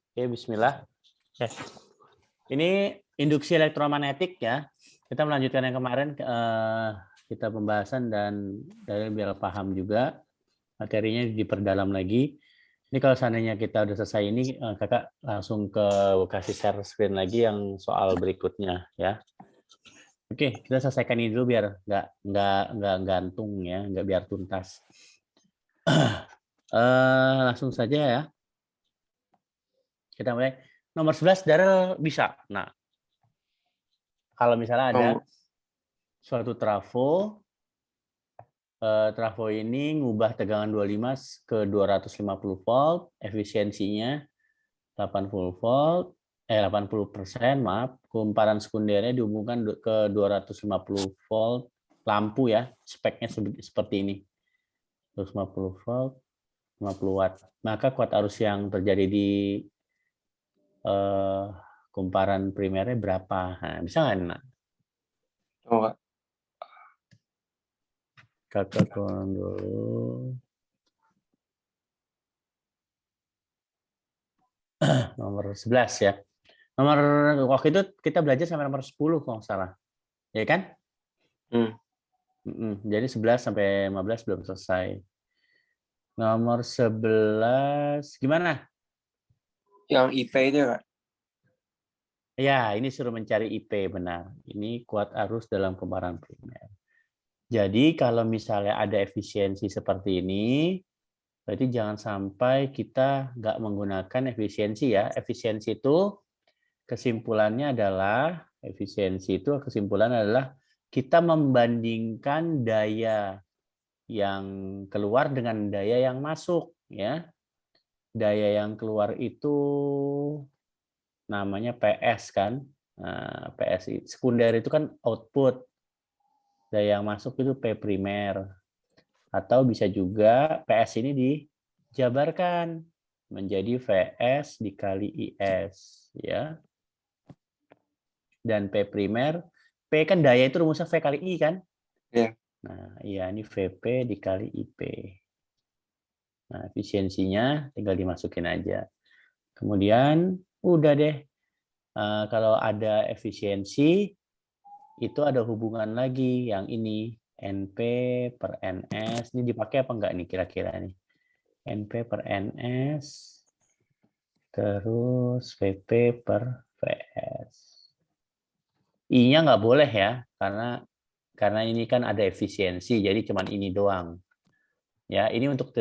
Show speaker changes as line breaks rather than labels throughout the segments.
Oke, bismillah. Ini induksi elektromagnetik ya. Kita melanjutkan yang kemarin kita pembahasan dan dari biar paham juga materinya diperdalam lagi. Ini kalau seandainya kita udah selesai ini, kakak langsung kasih share screen lagi yang soal berikutnya ya. Oke, kita selesaikan ini dulu biar nggak gantung ya, nggak biar tuntas. Langsung saja ya. Kita mulai. Nomor 11 Daryl bisa. Nah, kalau misalnya ada suatu trafo ini ngubah tegangan 25 ke 250 volt, efisiensinya 80 volt, 80%, maaf, kumparan sekundernya dihubungkan ke 250 volt lampu ya, speknya seperti ini. 250 volt, 50 watt. Maka kuat arus yang terjadi di kumparan primernya berapa? Nah, bisa nggak? Nah,
Coba.
kakak turun dulu. Nomor 11 ya. Nomor waktu itu kita belajar sampai nomor 10 kalau nggak salah. Ya kan? Jadi 11 sampai 15 belum selesai. Nomor 11 gimana?
Yang IP itu ya, Kak?
Ya, ini suruh mencari IP benar. Ini kuat arus dalam kumparan primer. Jadi kalau misalnya ada efisiensi seperti ini, berarti jangan sampai kita nggak menggunakan efisiensi ya. Efisiensi itu kesimpulannya adalah kita membandingkan daya yang keluar dengan daya yang masuk ya. Daya yang keluar itu namanya PS kan. Nah, PS sekunder itu kan output. Daya yang masuk itu P primer. Atau bisa juga PS ini dijabarkan menjadi VS dikali IS ya. Dan P primer, P kan daya itu rumusnya V kali I kan?
Iya.
Nah, iya ini VP dikali IP. Nah, efisiensinya tinggal dimasukin aja. Kemudian udah deh. Kalau ada efisiensi itu ada hubungan lagi yang ini NP per NS. Ini dipakai apa enggak nih kira-kira nih? NP per NS terus VP per VS. I-nya nggak boleh ya karena ini kan ada efisiensi jadi cuman ini doang. Ya, ini untuk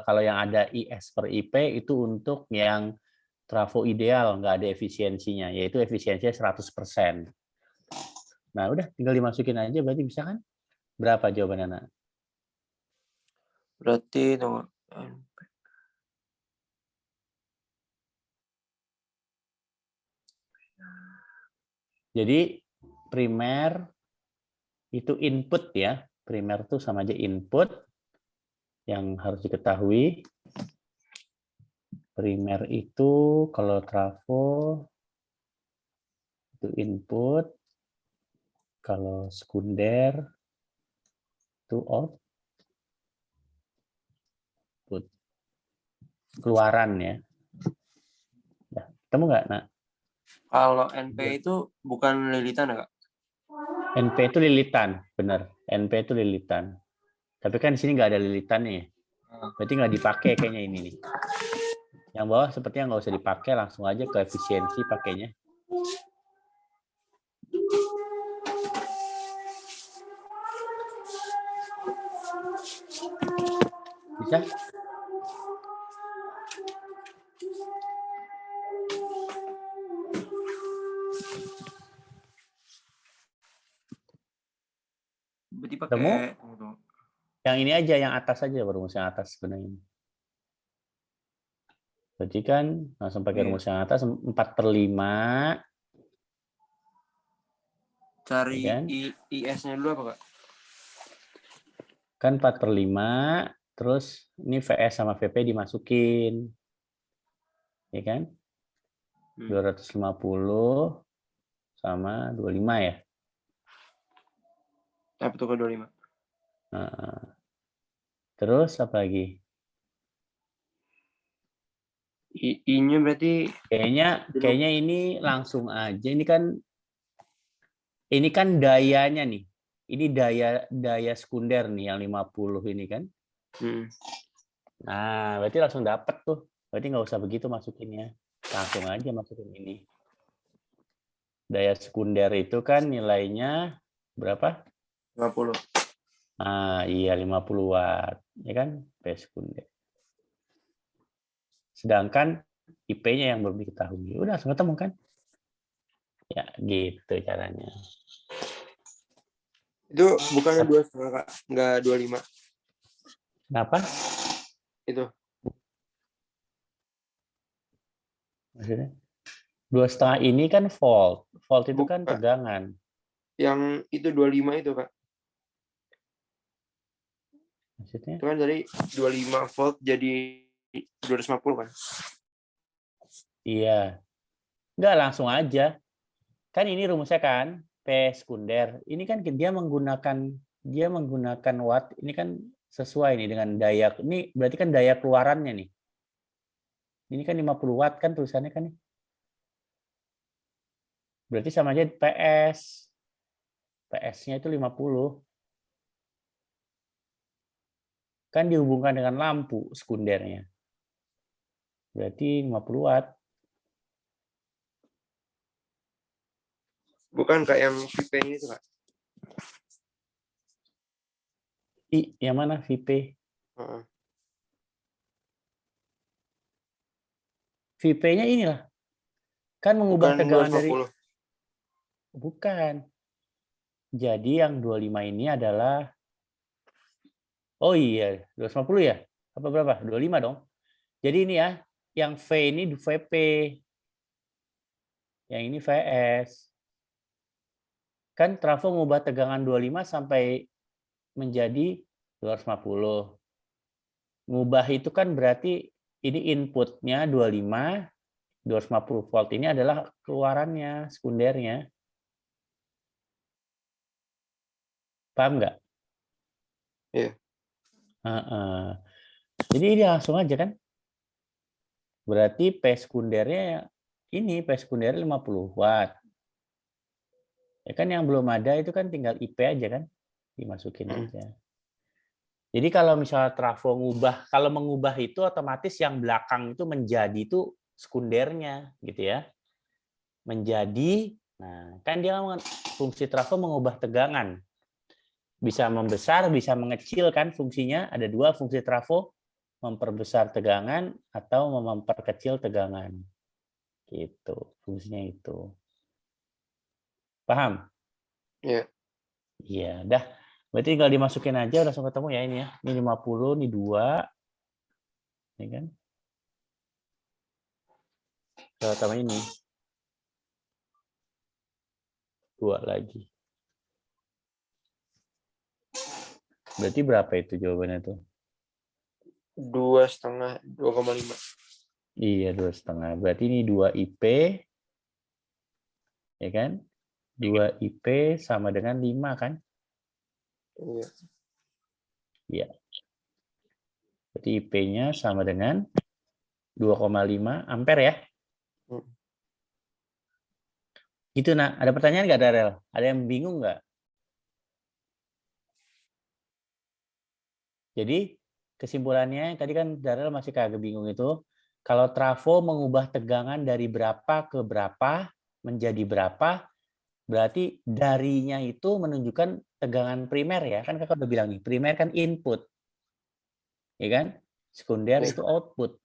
kalau yang ada IS per IP itu untuk yang trafo ideal nggak ada efisiensinya, yaitu efisiensinya 100%. Nah, udah tinggal dimasukin aja berarti bisa kan? Berapa jawaban Anak?
Berarti nomor
Jadi primer itu input ya. Primer itu sama aja input yang harus diketahui. Primer itu kalau trafo itu input, kalau sekunder itu output. Keluaran ya. Nah, ketemu nggak, Nak?
kalau NP itu bukan lilitan ya, Kak?
NP itu lilitan, benar. NP itu lilitan. Tapi kan di sini nggak ada lilitan nih. Berarti nggak dipakai kayaknya ini nih. Yang bawah sepertinya nggak usah dipakai, langsung aja ke efisiensi pakainya. Bisa?
Berarti pakai
Ketemu? Yang ini aja, yang atas aja, rumus yang atas sebenarnya. Berarti kan langsung pakai rumus yang atas 4/5.
Cari
Ya kan?
IS-nya dulu apa, Kak?
Kan 4/5, terus ini VS sama VP dimasukin. Ya kan? 250 sama 25 ya.
Apa tuh ke 25?
Nah, terus apa lagi?
I-nya berarti
Kayaknya ini langsung aja. Ini kan dayanya nih. Ini daya sekunder nih yang 50 ini kan. Nah, berarti langsung dapat tuh. Berarti nggak usah begitu masukinnya. Langsung aja masukin ini. Daya sekunder itu kan nilainya berapa?
50.
Ah, iya 50 watt. Ya kan? P sekunder. Sedangkan IP-nya yang belum diketahui. Udah langsung ketemu kan? Ya, gitu caranya.
Itu bukannya 2,5 Kak, nggak 25.
Kenapa?
Itu
Maksudnya? 2,5 ini kan volt. Volt itu kan
bukan
tegangan.
yang itu 25 itu Kak.
Maksudnya?
Itu kan dari 25 volt jadi 250 kan.
Iya. Enggak, langsung aja. Kan ini rumusnya kan, P sekunder. Ini kan dia menggunakan watt. Ini kan sesuai nih dengan daya. Ini berarti kan daya keluarannya nih. Ini kan 50 watt kan tulisannya kan nih. Berarti sama aja PS. PS-nya itu 50. Kan dihubungkan dengan lampu sekundernya. Berarti 50 watt.
Bukan kayak yang VP-nya itu Kak.
Yang mana VP?
Heeh.
VP-nya inilah. Kan mengubah
Bukan
tegangan dari
250.
bukan. Jadi yang 25 ini adalah oh iya, 250 ya? Apa berapa? 25 dong. Jadi ini ya, yang V ini VP. Yang ini VS. Kan trafo mengubah tegangan 25 sampai menjadi 250. Ngubah itu kan berarti ini inputnya 25, 250 volt ini adalah keluarannya, sekundernya. Paham nggak?
Iya.
Jadi ini langsung aja kan. Berarti P sekundernya ini, P sekunder 50 watt. Ya kan yang belum ada itu kan tinggal IP aja kan. Dimasukin aja. Jadi kalau misalnya trafo kalau mengubah itu otomatis yang belakang itu menjadi itu sekundernya gitu ya. Menjadi, nah kan dia fungsi trafo mengubah tegangan. Bisa membesar, bisa mengecil kan fungsinya. Ada dua fungsi trafo, memperbesar tegangan atau memperkecil tegangan. Gitu, fungsinya itu. Paham?
Iya.
Iya, dah. Berarti tinggal dimasukin aja langsung ketemu ya ini ya. Ini 50, ini 2. Ya kan? Kalau tambah ini 2 lagi. Berarti berapa itu jawabannya tuh?
2,5, 2,5.
Iya, 2,5. Berarti ini 2 IP. Ya kan? 2 IP sama dengan 5 kan?
Iya.
Iya. Berarti IP-nya sama dengan 2,5 ampere ya? Gitu, nah. Ada pertanyaan nggak, Darel? Ada yang bingung nggak? Jadi, kesimpulannya, tadi kan Darel masih kagak bingung itu, kalau trafo mengubah tegangan dari berapa ke berapa, menjadi berapa, berarti darinya itu menunjukkan tegangan primer ya. Kan kakak udah bilang nih, primer kan input. Ya kan? Sekunder itu output.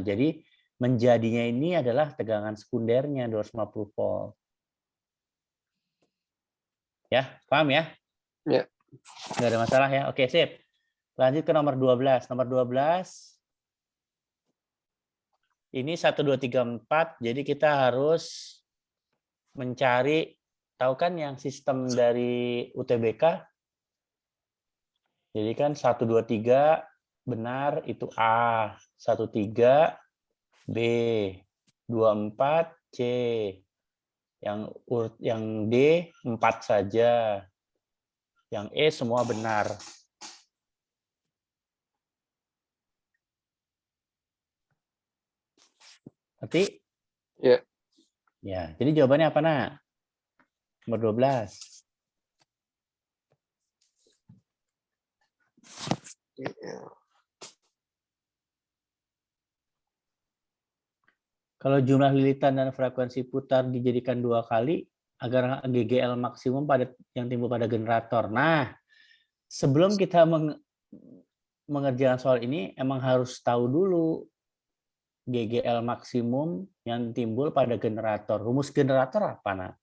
Jadi menjadinya ini adalah tegangan sekundernya 250 volt. Ya, paham ya?
Iya.
Nggak ada masalah ya. Oke, sip. Lanjut ke nomor 12. Nomor 12 ini 1 2 3 4. Jadi kita harus mencari, tahu kan yang sistem dari UTBK? Jadi kan 1 2 3 benar itu A, 1 3 B, 2 4 C. Yang D 4 saja. Yang E semua benar. Ngerti?
Iya.
Ya, jadi jawabannya apa, Nak? Nomor 12.
Iya.
Kalau jumlah lilitan dan frekuensi putar dijadikan 2 kali agar GGL maksimum yang timbul pada generator. Nah, sebelum kita mengerjakan soal ini, emang harus tahu dulu GGL maksimum yang timbul pada generator. Rumus generator apa, Nak?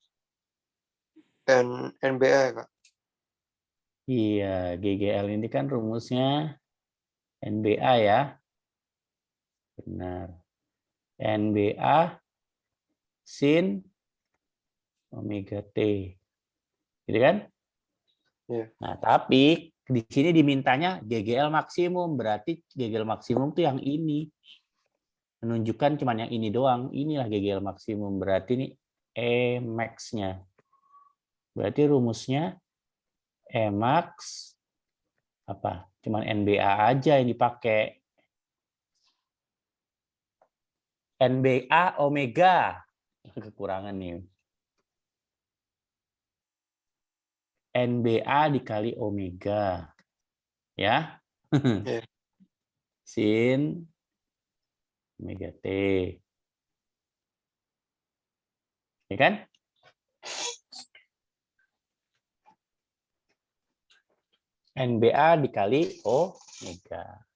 NBA ya, Kak.
Iya, GGL ini kan rumusnya NBA ya. Benar. NBA sin omega T. Gitu kan?
Iya.
Nah, tapi di sini dimintanya GGL maksimum. Berarti GGL maksimum tuh yang ini. Menunjukkan cuma yang ini doang. Inilah GGL maksimum. Berarti ini E max-nya. Berarti rumusnya E max apa? Cuman NBA aja yang dipakai. NBA omega. Kekurangan nih. NBA dikali omega. Ya.
Iya.
Sin omega T. Ya kan? NBA dikali omega.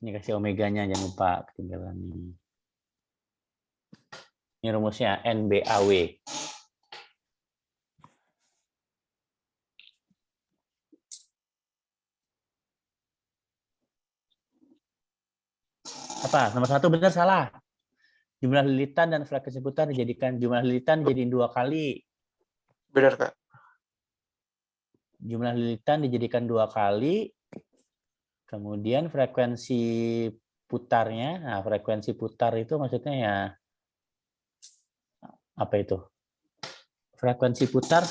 Ini kasih omeganya, jangan lupa ketinggalan nih. Ini rumusnya NBAW. Apa? Nomor 1 benar salah. Jumlah lilitan dan frekuensi putar dijadikan jumlah lilitan jadi 2 kali.
Benar, Kak.
Jumlah lilitan dijadikan 2 kali. Kemudian frekuensi putarnya, nah frekuensi putar itu maksudnya ya apa itu? Frekuensi putar,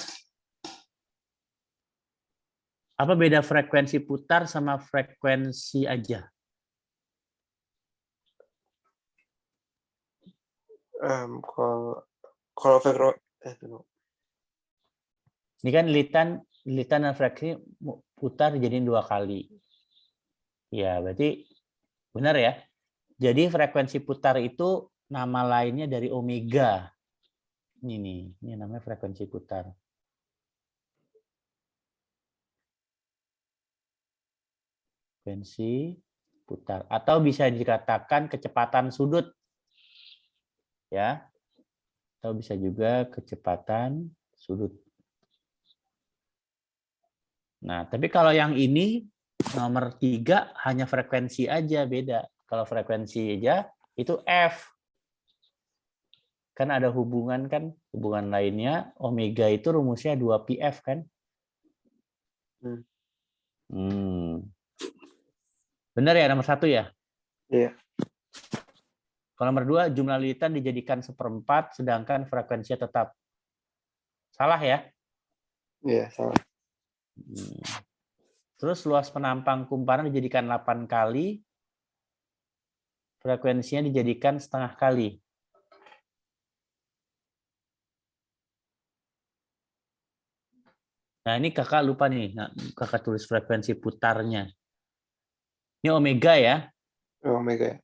apa beda frekuensi putar sama frekuensi aja?
Kalau tunggu.
Ini kan lilitan dan frekuensi putar dijadiin 2 kali. Ya, berarti benar ya. Jadi frekuensi putar itu nama lainnya dari omega. Ini nih, ini namanya frekuensi putar. Frekuensi putar atau bisa dikatakan kecepatan sudut. Ya. Atau bisa juga kecepatan sudut. Nah, tapi kalau yang ini nomor 3 hanya frekuensi aja beda. Kalau frekuensi aja itu F. Kan ada hubungan lainnya omega itu rumusnya 2πf kan? Benar ya nomor 1 ya?
Iya.
Kalau nomor 2 jumlah lilitan dijadikan 1/4 sedangkan frekuensinya tetap. Salah ya?
Iya, salah.
Terus luas penampang kumparan dijadikan 8 kali, frekuensinya dijadikan setengah kali. Nah, ini kakak lupa nih, kakak tulis frekuensi putarnya. Ini omega ya.
Omega ya.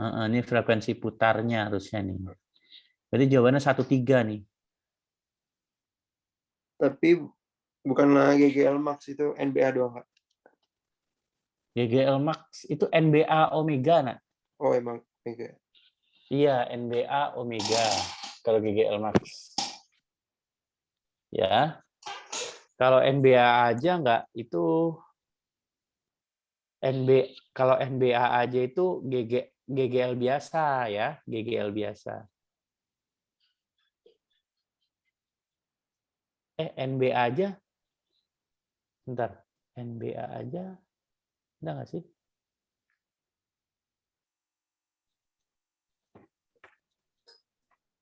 Ini frekuensi putarnya harusnya nih. Berarti jawabannya 1/3 nih.
Tapi bukanlah GGL max itu NBA doang, Kak?
GGL max itu NBA omega, nak.
Oh, emang Omega.
Iya, NBA omega kalau GGL max. Ya. Kalau NBA aja enggak, itu kalau NBA aja itu GGL biasa ya, GGL biasa. NBA aja. Bentar. NBA aja. Ada nggak sih?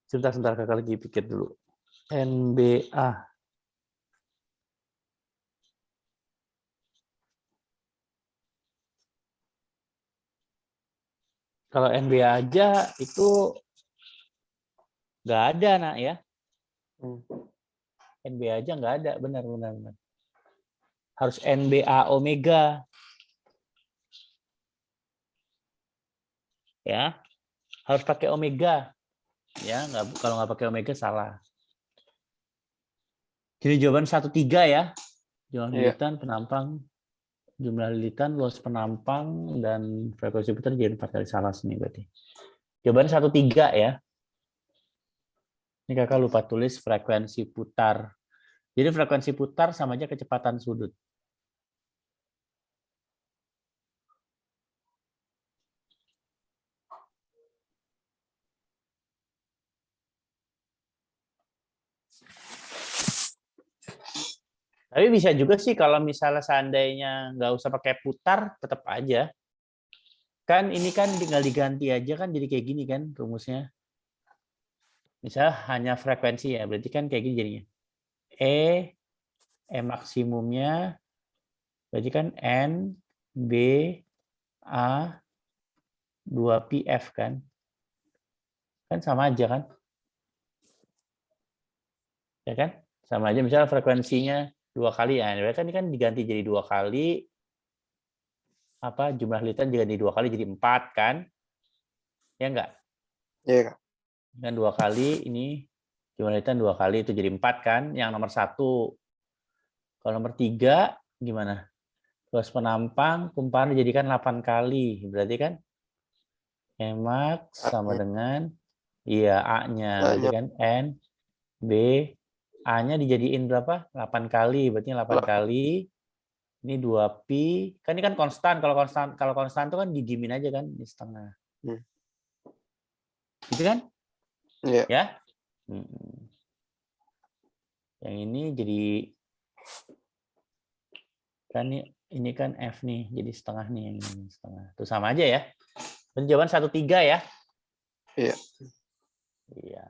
Sebentar, kakak lagi pikir dulu. NBA. Kalau NBA aja itu nggak ada, nak ya. NBA aja nggak ada, benar. Harus NBA omega, ya. Harus pakai omega, ya. Kalau nggak pakai omega salah. Jadi jawaban 1-3 ya. Jumlah lilitan, penampang, jumlah lilitan, luas penampang, dan frekuensi putar jadi 4 kali salah sini berarti. Jawabannya 1-3 ya. Ini kakak lupa tulis frekuensi putar. Jadi frekuensi putar sama aja kecepatan sudut. Tapi bisa juga sih kalau misalnya seandainya nggak usah pakai putar, tetap aja. Kan ini kan tinggal diganti aja kan jadi kayak gini kan rumusnya. Misalnya hanya frekuensi ya, berarti kan kayak gini jadinya. E maksimumnya berarti kan N, B, A, 2PF kan. Kan sama aja kan? Ya kan? Sama aja misalnya frekuensinya 2 kali ya. Kan ini kan diganti jadi 2 kali, apa jumlah lilitan diganti 2 kali jadi 4 kan? Ya enggak?
Iya, Kak.
Kan 2 kali ini jumlah lilitan 2 kali itu jadi 4 kan? Yang nomor 1. Kalau nomor 3 gimana? Luas penampang kumparan dijadikan 8 kali. Berarti kan Emax sama dengan iya A-nya. Berarti kan N, B, A-nya dijadiin berapa? 8 kali. Berarti 8 kali. Ini 2pi. Kan ini kan konstan. Kalau konstan itu kan didiemin aja kan di setengah. Gitu kan?
Iya.
Ya. Yang ini jadi kan ini kan F nih, jadi setengah nih yang ini setengah. Itu sama aja ya. Dan jawaban 1-3 ya.
Iya.
Iya.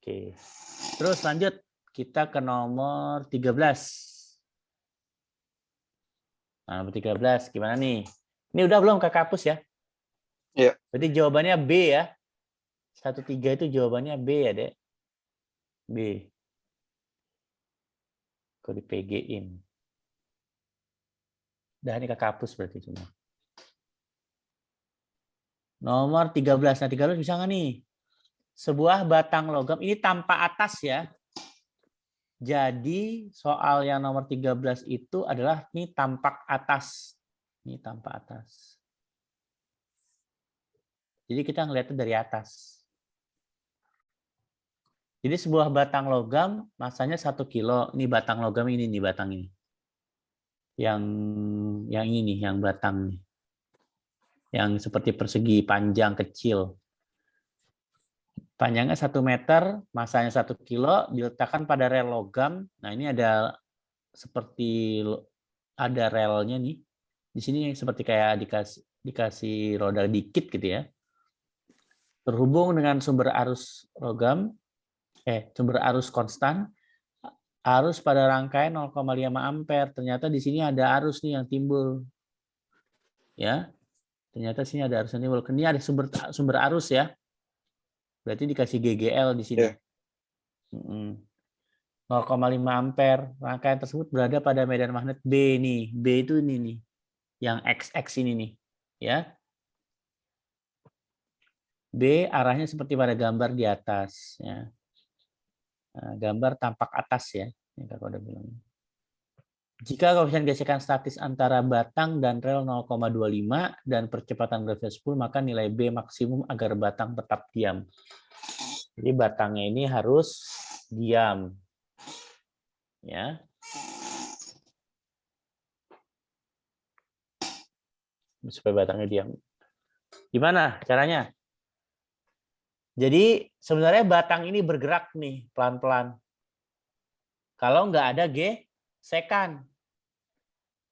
Oke. Terus lanjut kita ke nomor 13. Nah, nomor 13 gimana nih? Ini udah belum Kak hapus ya?
Iya.
Berarti jawabannya B ya. 1-3 itu jawabannya B ya, Dek. B. Kok di PG-in. Dah ini Kak hapus berarti cuma. Nomor 13. Nah, 13 bisa nggak nih? Sebuah batang logam, ini tanpa atas ya. Jadi soal yang nomor 13 itu adalah ini tampak atas. Ini tampak atas. Jadi kita ngelihatnya dari atas. Jadi sebuah batang logam masanya 1 kilo. Ini batang logam ini nih batang ini. Yang ini nih, yang batang nih. Yang seperti persegi panjang kecil. Panjangnya 1 meter, masanya 1 kilo, diletakkan pada rel logam. Nah ini ada seperti ada relnya nih. Di sini seperti kayak dikasih roda dikit gitu ya. Terhubung dengan sumber arus logam, sumber arus konstan, arus pada rangkaian 0,5 ampere. Ternyata di sini ada arus nih yang timbul. Ya. Ternyata sini ada arus yang timbul. Ini ada sumber arus ya. Berarti dikasih GGL di sini. 0,5 ampere. Rangkaian tersebut berada pada medan magnet B nih. B itu ini nih. Yang XX ini nih. Ya. B arahnya seperti pada gambar di atas. Ya. Nah, gambar tampak atas ya. Ini Kakak udah bilang. Jika koefisien gesekan statis antara batang dan rel 0,25 dan percepatan gravitasi 10, maka nilai B maksimum agar batang tetap diam. Jadi batangnya ini harus diam. Ya. Supaya batangnya diam. Gimana caranya? Jadi sebenarnya batang ini bergerak nih pelan-pelan. Kalau nggak ada gesekan.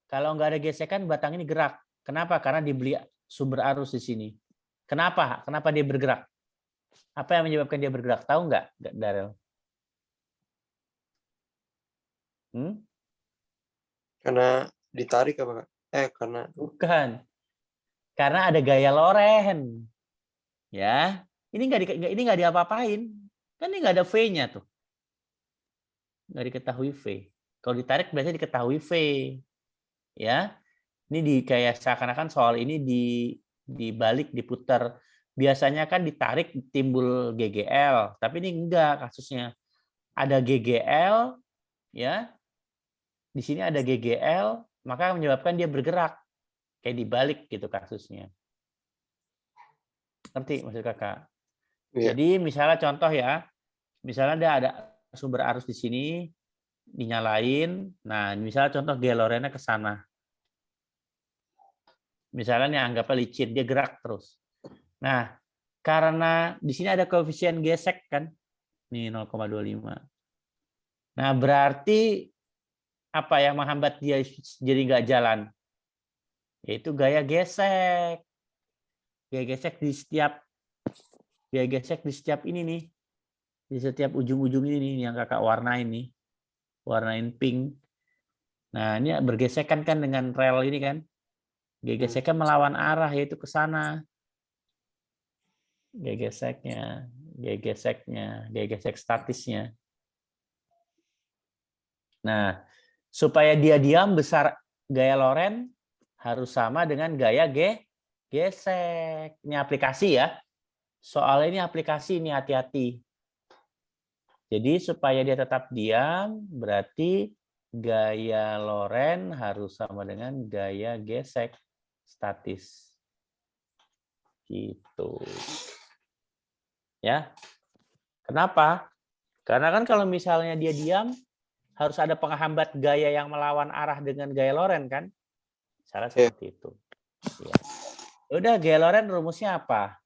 Kalau nggak ada gesekan, batang ini gerak. Kenapa? Karena dibeli sumber arus di sini. Kenapa? Kenapa dia bergerak? Apa yang menyebabkan dia bergerak? Tahu nggak, Darel?
Karena ditarik apa, Kak? Karena
Bukan. Karena ada gaya Loren. Ya. Ini nggak diapa-apain. Kan ini nggak ada V-nya tuh. Nggak diketahui V. Kalau ditarik biasanya diketahui V. Ya. Ini kayak seakan-akan soal ini dibalik, diputar. Biasanya kan ditarik timbul GGL, tapi ini enggak kasusnya. Ada GGL, ya. Di sini ada GGL, maka menyebabkan dia bergerak. Kayak dibalik gitu kasusnya. Ngerti maksud kakak?
Iya.
Jadi misalnya contoh ya, misalnya dia ada sumber arus di sini, dinyalain. Nah, misalnya contoh Lorennya ke sana. Misalnya nih anggapnya licin, dia gerak terus. Nah, karena di sini ada koefisien gesek kan, nih 0,25. Nah, berarti apa yang menghambat dia jadi nggak jalan? Yaitu gaya gesek. Gaya gesek di setiap ini nih, di setiap ujung-ujung ini nih yang kakak warnain nih, warnain pink. Nah, ini bergesekan kan dengan rel ini kan. Gaya geseknya melawan arah, yaitu ke sana. Gaya geseknya, gaya gesek statisnya. Nah, supaya dia diam besar gaya Loren harus sama dengan gaya gesek. Ini aplikasi ya. Soalnya ini aplikasi, ini hati-hati. Jadi supaya dia tetap diam, berarti gaya Loren harus sama dengan gaya gesek statis. Gitu. Ya. Kenapa? Karena kan kalau misalnya dia diam, harus ada penghambat gaya yang melawan arah dengan gaya Loren kan? Cara seperti itu. Ya. Udah, gaya Loren rumusnya apa?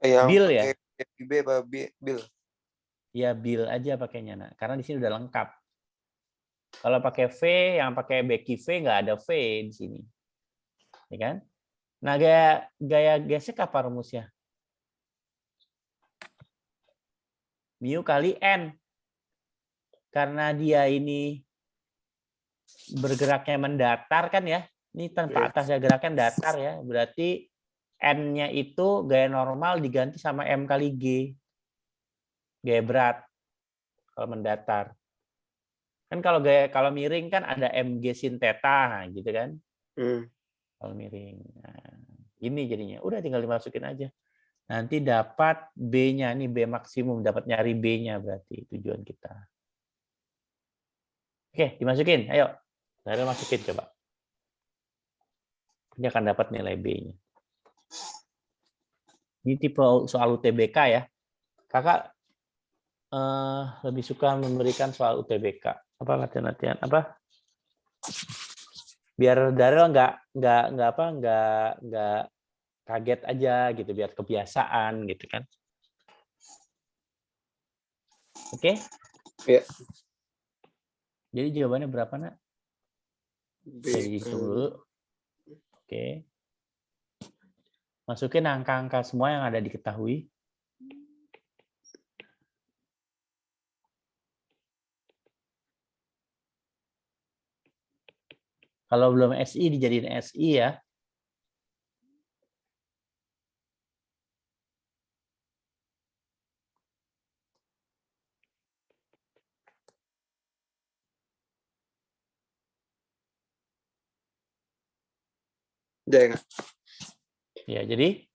Yang
Bill ya?
pakai B apa Bill?
Ya Bill aja pakainya, nah. Karena di sini udah lengkap. Kalau pakai V, yang pakai Becky V nggak ada V di sini, ya kan? Nah, gaya gesek apa rumusnya? Mu kali N. Karena dia ini bergeraknya mendatar kan ya? Ini tanpa atasnya geraknya datar ya. Berarti N-nya itu gaya normal diganti sama M kali G. Gaya berat kalau mendatar. Kan kalau miring kan ada MG sin theta gitu kan. Kalau miring. Nah, ini jadinya. Udah tinggal dimasukin aja. Nanti dapat B-nya, ini B maksimum, dapat nyari B-nya berarti tujuan kita. Oke, dimasukin. Ayo. Saya masukin coba. Ini akan dapat nilai B-nya. Ini tipe soal UTBK ya. Kakak lebih suka memberikan soal UTBK. Apa latihan-latihan apa? Biar Daryl nggak kaget aja gitu, biar kebiasaan gitu kan. Oke?
Iya.
Jadi jawabannya berapa, Nak? Jadi dihitung dulu. Oke. Masukin angka-angka semua yang ada diketahui. Kalau belum SI, dijadiin SI ya.
Jangan.
Ya, jadi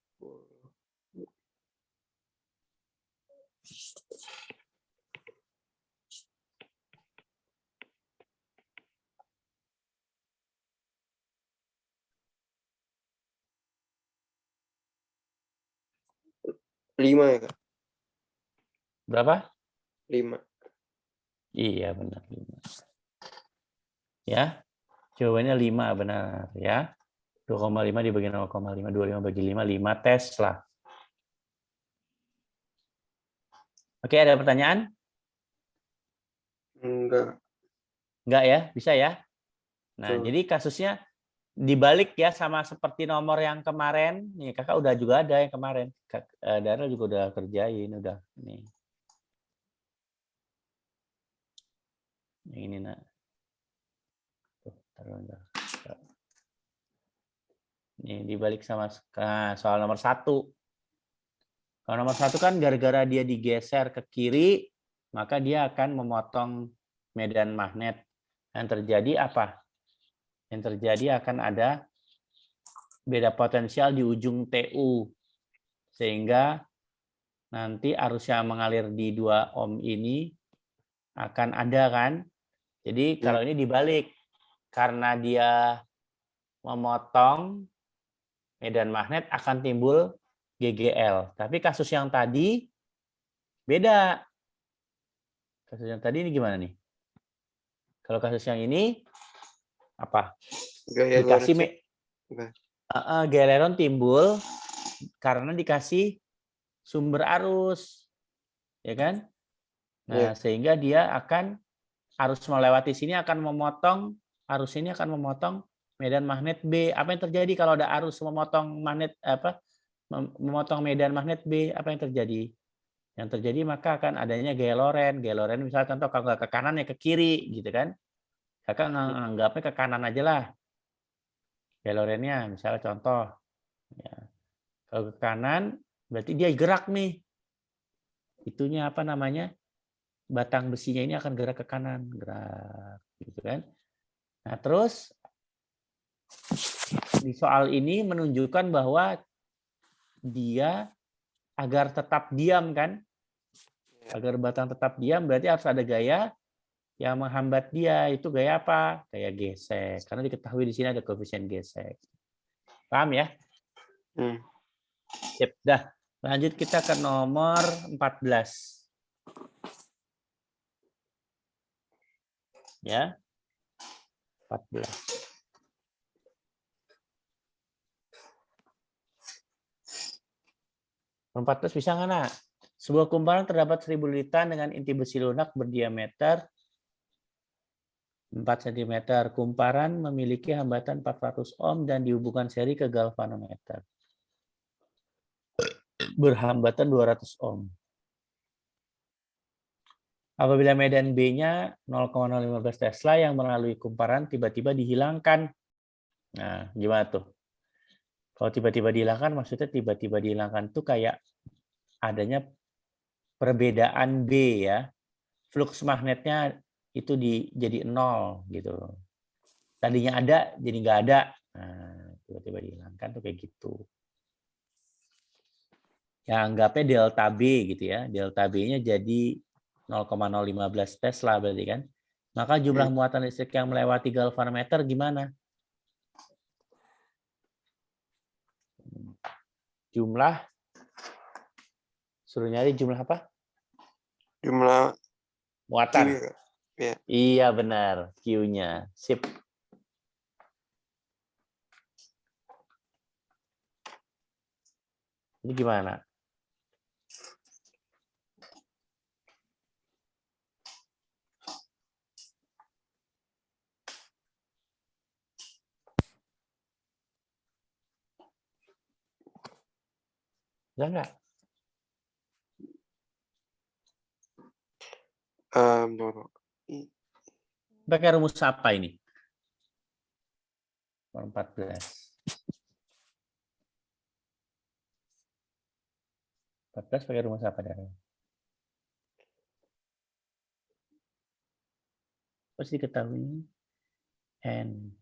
Lima ya Kak?
berapa?
5.
Iya, benar 5. Ya. Jawabannya 5 benar ya. 2,5 dibagi 0,5, 25 bagi 5, 5 tes lah. Oke, ada pertanyaan?
Enggak.
Enggak ya? Bisa ya? Nah,
Tuh.
jadi kasusnya dibalik ya, sama seperti nomor yang kemarin. Nih, kakak udah juga ada yang kemarin. Daryl juga udah kerjain, udah. Nih. Yang ini, Nak. Tuh, taruh. Ini Nih, dibalik sama soal nomor 1. Kalau nomor 1 kan gara-gara dia digeser ke kiri, maka dia akan memotong medan magnet. Yang terjadi apa? Yang terjadi akan ada beda potensial di ujung TU. Sehingga nanti arus yang mengalir di 2 ohm ini akan ada kan. Jadi kalau ini dibalik. Karena dia memotong medan magnet akan timbul GGL. Tapi kasus yang tadi beda. Kasus yang tadi ini gimana nih? Kalau kasus yang ini apa?
Gaya
Dikasih
Lorentz.
geleron timbul karena dikasih sumber arus, ya kan? Nah, sehingga dia akan arus melewati sini akan memotong arus ini akan memotong medan magnet B. Apa yang terjadi kalau ada arus memotong magnet memotong medan magnet B? Apa yang terjadi? Yang terjadi maka akan adanya gaya Lorentz. Gaya Lorentz misalnya contoh kalau nggak ke kanan ya ke kiri, gitu kan? Kakak nganggapnya ke kanan aja lah. Gaya Lorentz-nya misalnya contoh. Ya. Kalau ke kanan berarti dia gerak nih. Itunya apa namanya? Batang besinya ini akan gerak ke kanan, gerak, gitu kan? Nah, terus di soal ini menunjukkan bahwa dia agar tetap diam kan? Agar batang tetap diam berarti harus ada gaya yang menghambat dia. Itu gaya apa? Gaya gesek. Karena diketahui di sini ada koefisien gesek. Paham ya? Sip, dah. Lanjut kita ke nomor 14. Ya. 14. Nomor 14 bisa nggak, Nak? Sebuah kumparan terdapat 1000 liter dengan inti besi lunak berdiameter 4 cm. Kumparan memiliki hambatan 400 ohm dan dihubungkan seri ke galvanometer. Berhambatan 200 ohm. Apabila medan B-nya 0,015 Tesla yang melalui kumparan tiba-tiba dihilangkan. Nah, gimana tuh? Kalau tiba-tiba dihilangkan, maksudnya tiba-tiba dihilangkan itu kayak adanya perbedaan B ya. Flux magnetnya itu jadi 0 gitu. Tadinya ada, jadi nggak ada. Nah, tiba-tiba dihilangkan tuh kayak gitu. Ya, anggapnya delta B gitu ya. Delta B-nya jadi 0,015 Tesla berarti kan. Maka jumlah muatan listrik yang melewati galvanometer gimana? Jumlah, suruh nyari jumlah apa?
Jumlah
Muatan.
Q ya.
Iya benar, Q-nya. Sip. Ini gimana? Enggak? Pakai rumus apa ini? 14. 14 pakai rumus apa dari? Pasti diketahui N.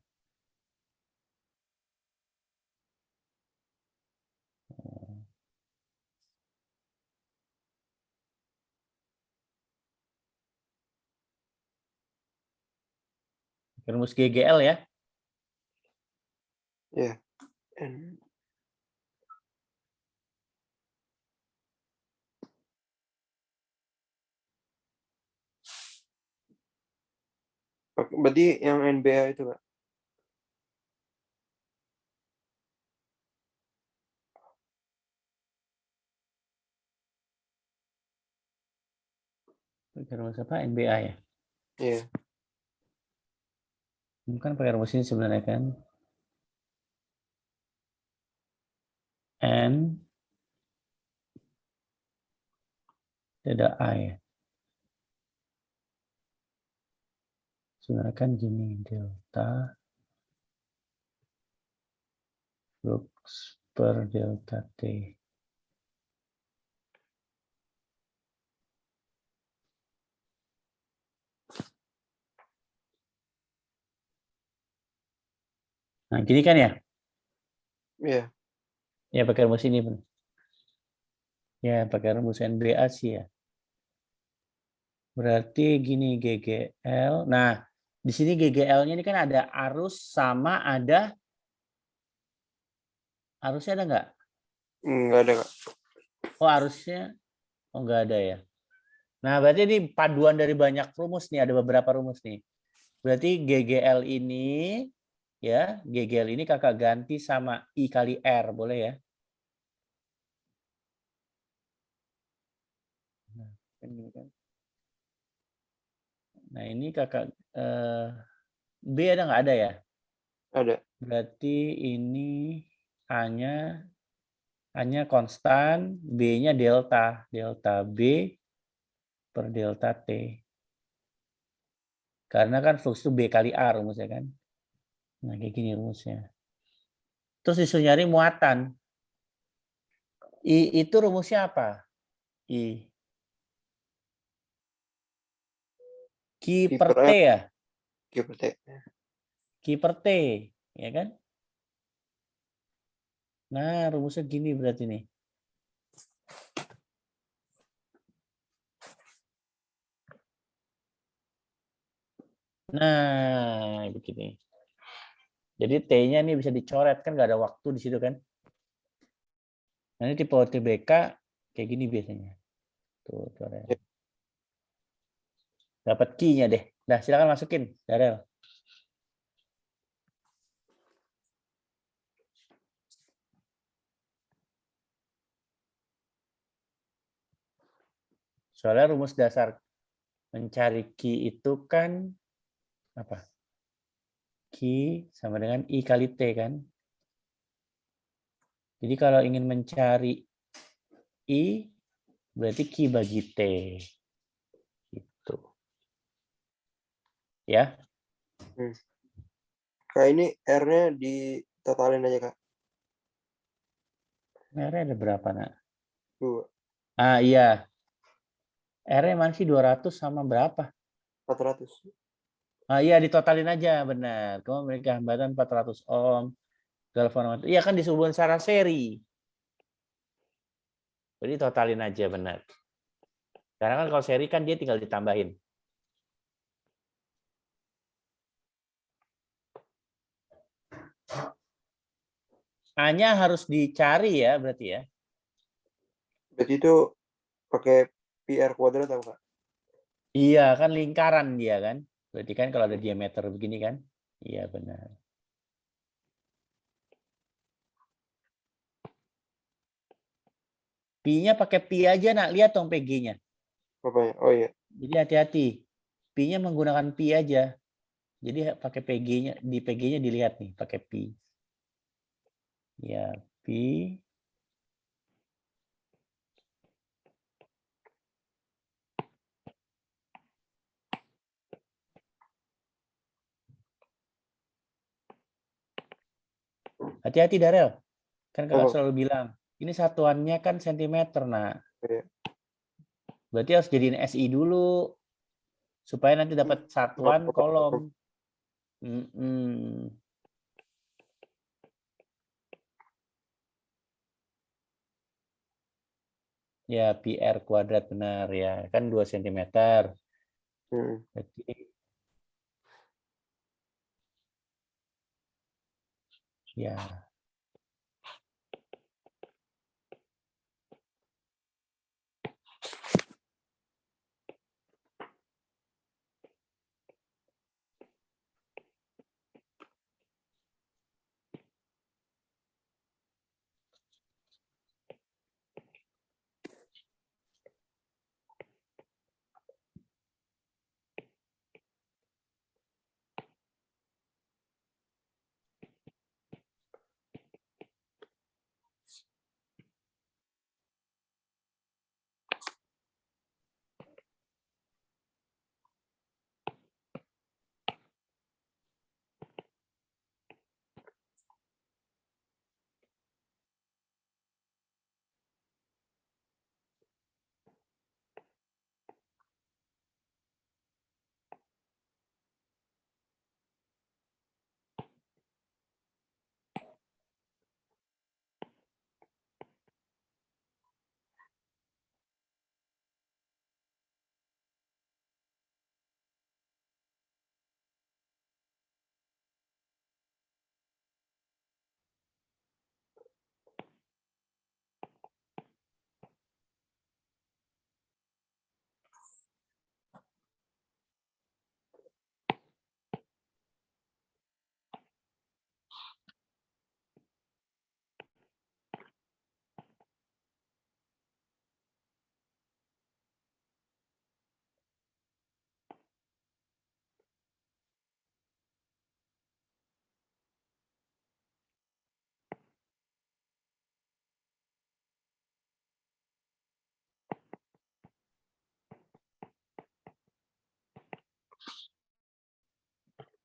Rumus GGL ya?
Ya. N. Berarti yang NBA itu, Pak?
Pakai rumus apa? NBA ya?
Iya.
Bukan pakai rumus ini sebenarnya kan? N tidak A ya? Sebenarnya kan gini, delta Lux per delta T. Nah, gini kan ya?
Iya.
Ya, pakai rumus ini. Ya, pakai rumus NBA sih ya. Berarti gini GGL. Nah, di sini GGL-nya ini kan ada arus sama ada arusnya ada nggak?
Enggak ada, Kak.
Oh, arusnya oh nggak ada ya. Nah, berarti ini paduan dari banyak rumus nih, ada beberapa rumus nih. Berarti GGL ini ya, GGL ini kakak ganti sama I kali R, boleh ya? Nah, kan gini kan. Nah, ini kakak B ada nggak ada ya?
Ada.
Berarti ini hanya konstan, B-nya delta, delta B per delta T. Karena kan flux itu B kali A rumusnya kan. Nah, kayak gini rumusnya. Terus disuruh nyari muatan. I itu rumusnya apa? I. Q
Q
per
per
T
R,
ya?
Q per T.
Q per T, ya kan? Nah, rumusnya gini berarti nih. Nah, begini. Jadi T-nya nih bisa dicoret, kan nggak ada waktu di situ kan. Nanti tipe OTBK kayak gini biasanya. Tuh, coret.
Ya.
Dapat key-nya deh. Nah, silakan masukin, Darel. Soalnya rumus dasar mencari key itu kan apa? Key sama dengan I kali T kan. Jadi kalau ingin mencari I, berarti Q bagi T. Gitu. Ya.
Hmm. Kak, ini R-nya ditotalin aja, Kak.
R-nya ada berapa, nak?
2.
Ah, iya. R-nya masih 200 sama berapa?
400.
Ah, iya, ditotalin aja, benar. Kamu memiliki hambatan 400 ohm. Galvanometer. Iya kan dihubungkan secara seri. Jadi totalin aja, benar. Karena kan kalau seri kan dia tinggal ditambahin. A-nya harus dicari ya, berarti ya.
Berarti itu pakai PR kuadrat atau, Kak?
Iya, kan lingkaran dia kan. Berarti kan kalau ada diameter begini kan. Iya, benar. Pi-nya pakai pi aja, nak. Lihat dong PG-nya.
Apanya? Oh iya.
Jadi hati-hati. Pi-nya menggunakan pi aja. Jadi pakai PG-nya, di PG-nya dilihat nih, pakai pi. Ya, pi. Hati-hati, Darel. Kan kakak
Apa?
selalu bilang, ini satuannya kan sentimeter, nah.
Iya.
Berarti harus jadiin SI dulu. Supaya nanti dapat satuan kolom. Ya, PR kuadrat benar ya. Kan 2 cm.
Hmm.
Berarti ya.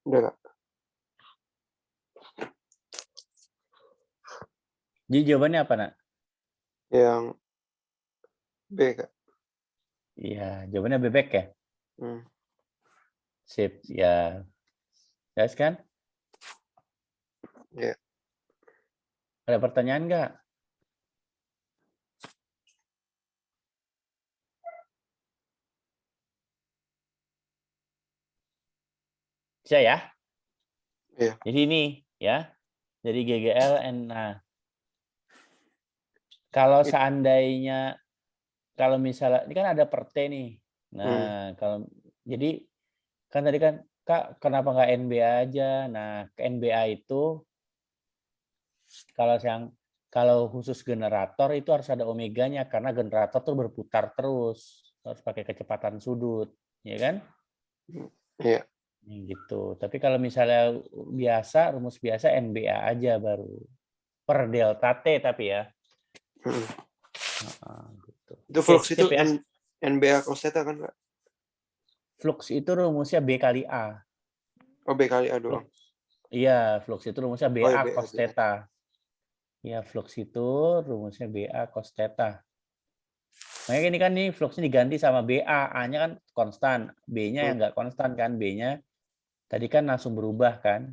Udah, Kak.
Jadi jawabannya apa, Nak?
Yang B, Kak.
Iya, jawabannya bebek ya?
Hmm.
Sip, ya. Jelas kan?
Ya.
Ada pertanyaan nggak? Bisa ya?
Iya.
Jadi ini ya. Jadi GGL nah. Kalau seandainya kalau misalnya ini kan ada per T nih. Nah, kalau jadi kan tadi kan Kak kenapa nggak NBA aja? Nah, ke NBA itu kalau khusus generator itu harus ada omeganya karena generator tuh berputar terus, harus pakai kecepatan sudut, ya kan?
Iya.
Gitu. Tapi kalau misalnya biasa, rumus biasa NBA aja baru per delta T tapi ya. Gitu.
Itu
Oke,
flux itu
sip ya.
NBA cos theta kan, Kak?
Flux itu rumusnya B kali A.
Oh, B kali A doang.
Iya, flux itu rumusnya
Oh, ya,
BA
BA,
cos
BA.
theta. Ya, flux itu rumusnya BA cos theta. Makanya ini kan nih fluxnya diganti sama BA, A-nya kan konstan, B-nya yang nggak konstan kan, B-nya tadi kan langsung berubah kan.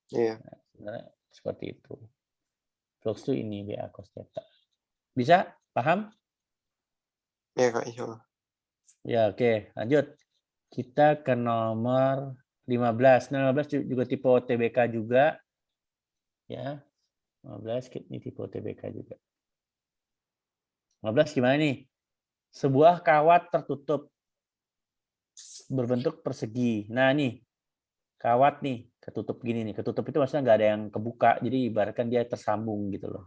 Iya.
Nah, sebenarnya seperti itu. Flux itu ini BA cos theta. Bisa? Paham?
Iya, Kak, insyaallah.
Ya, oke. Lanjut. Kita ke nomor 15. Nah, 15 juga tipe TBK juga. Ya, 15 ini tipe TBK juga. 15 gimana nih? Sebuah kawat tertutup berbentuk persegi. Nah, nih kawat nih ketutup gini nih. Ketutup itu maksudnya nggak ada yang kebuka. Jadi ibaratkan dia tersambung gitu loh.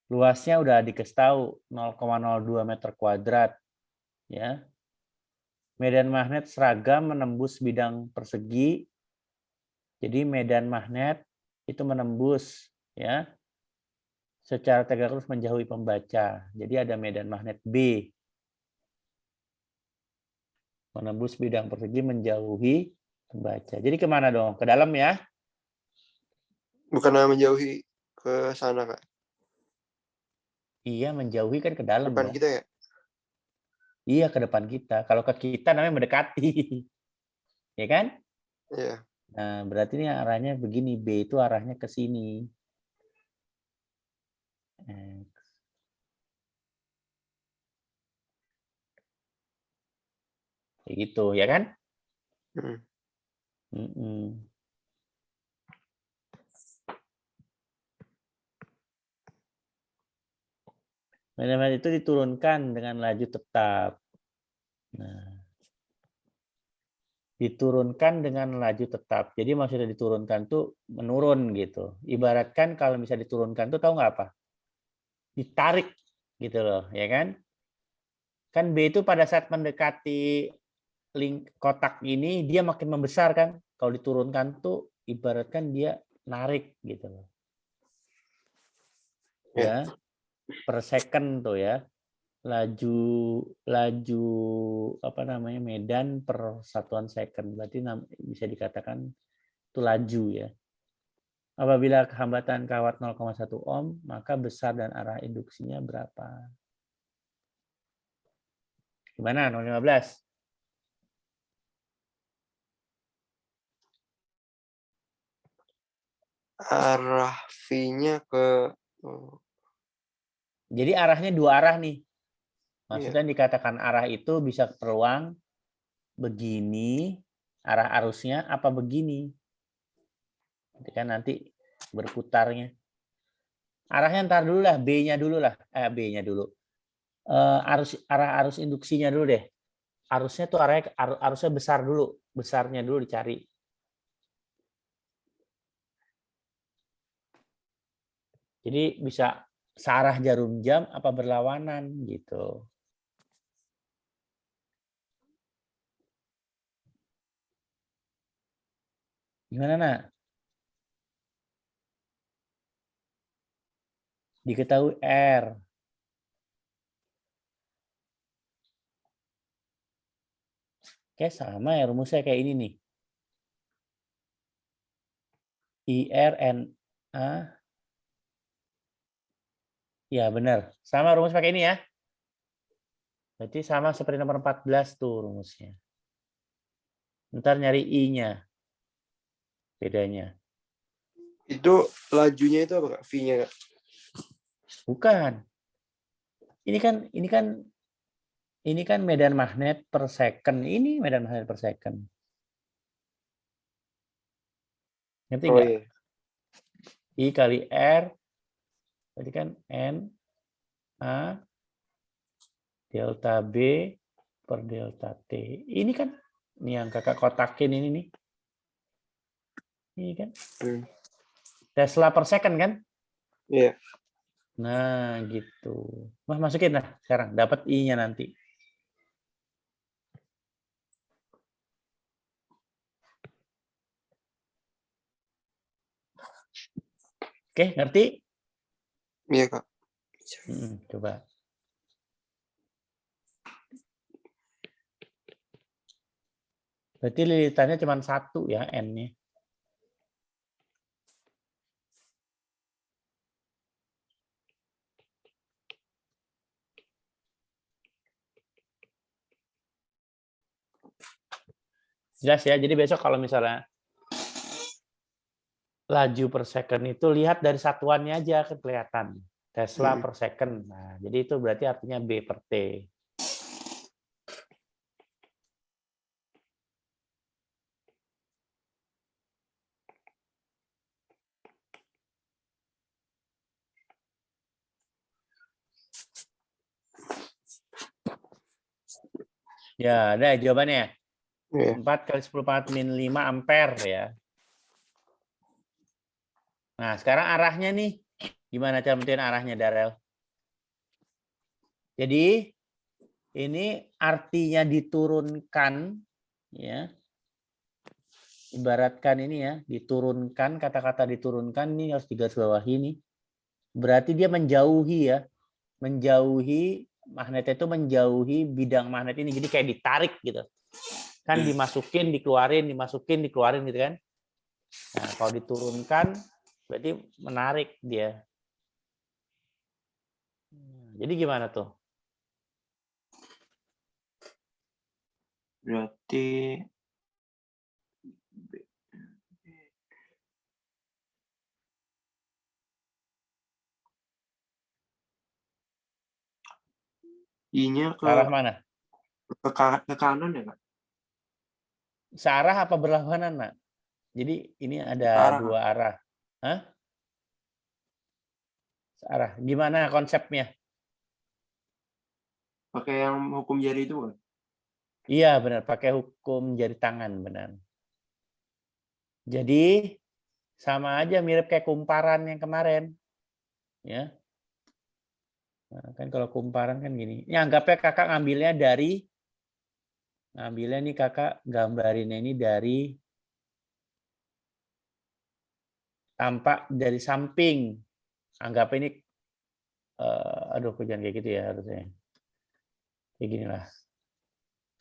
Luasnya udah dikasih tahu 0,02 meter kuadrat. Ya. Medan magnet seragam menembus bidang persegi. Jadi medan magnet itu menembus ya secara tegak lurus menjauhi pembaca. Jadi ada medan magnet B menembus bidang persegi menjauhi pembaca. Jadi kemana dong? Ke dalam ya?
Bukannya menjauhi ke sana, Kak?
Iya, menjauhi kan ke dalam
Depan
dong.
kita ya?
Iya, ke depan kita. Kalau ke kita namanya mendekati. Ya kan?
Iya.
Nah, berarti ini arahnya begini. B itu arahnya ke sini. Kayak gitu, ya kan? Mm-mm. Medan itu diturunkan dengan laju tetap. Nah, diturunkan dengan laju tetap. Jadi maksudnya diturunkan tuh menurun gitu. Ibaratkan kalau bisa diturunkan tuh tahu nggak apa? Ditarik gitu loh, ya kan? Kan B itu pada saat mendekati kotak ini dia makin membesar kan? Kalau diturunkan tuh ibaratkan dia narik gitu loh.
Iya.
Ya, per second tuh ya. Laju laju apa namanya medan per satuan second. Berarti bisa dikatakan itu laju ya. Apabila hambatan kawat 0,1 ohm, maka besar dan arah induksinya berapa? Gimana 0,15?
Arah V-nya ke
Jadi arahnya dua arah nih.
iya.
Maksudnya dikatakan arah itu bisa peluang begini, arah arusnya apa begini. Nanti kan nanti berputarnya. Arahnya ntar dulu lah, B-nya dulu lah. B-nya dulu. Arah arus induksinya dulu deh. Arusnya tuh arusnya besar dulu. Besarnya dulu dicari. Jadi bisa searah jarum jam apa berlawanan gitu. Gimana, Nak? Diketahui R. Kayak sama ya rumusnya kayak ini nih. IR NA. Ya, benar. Sama rumus pakai ini ya. Berarti sama seperti nomor 14 tuh rumusnya. Ntar nyari I-nya. Bedanya.
Itu lajunya itu apa, Kak? V-nya, Kak?
Bukan. Ini kan medan magnet per second. Ini medan magnet per second. Ngerti
Oh
nggak?
iya.
I kali R. Berarti kan N A delta B per delta T. Ini kan ini yang kakak kotakin ini nih. Ini kan Tesla per second kan?
Iya.
Nah, gitu. Mas masukin lah sekarang, dapat I-nya nanti. Oke, ngerti?
Iya, Kak.
Coba. Berarti lilitannya cuma satu ya, N-nya. Jelas ya, jadi besok kalau misalnya laju per second itu lihat dari satuannya aja kelihatan. Tesla per second. Nah, jadi itu berarti artinya B per T. Ya, ada jawabannya.
Iya.
4 kali 10 pangkat min 5 ampere ya. Nah, sekarang arahnya nih. Gimana cara menentukan arahnya, Darel? Jadi, ini artinya diturunkan, ya. Ibaratkan ini ya, diturunkan, kata-kata diturunkan ini harus digarisbawahi nih. Berarti dia menjauhi ya. Menjauhi, magnetnya itu menjauhi bidang magnet ini. Jadi kayak ditarik gitu. Kan dimasukin, dikeluarin, dimasukin, dikeluarin gitu kan. Nah, kalau diturunkan, berarti menarik dia. Jadi gimana tuh?
Berarti I-nya
Ke arah mana?
ke kanan ya, Kak?
Searah apa berlawanan, Nak? Jadi ini
Ke
ada
arah, Kak.
dua arah. Hah? Searah. Gimana konsepnya?
Pakai yang hukum jari itu, kan?
Iya, benar. Pakai hukum jari tangan, benar. Jadi sama aja mirip kayak kumparan yang kemarin. Ya. Nah, kan kalau kumparan kan gini. Ini anggapnya kakak ngambilnya nih kakak gambarinnya ini dari tampak dari samping. Anggap ini, aduh jangan kayak gitu ya harusnya. Kayak gini lah.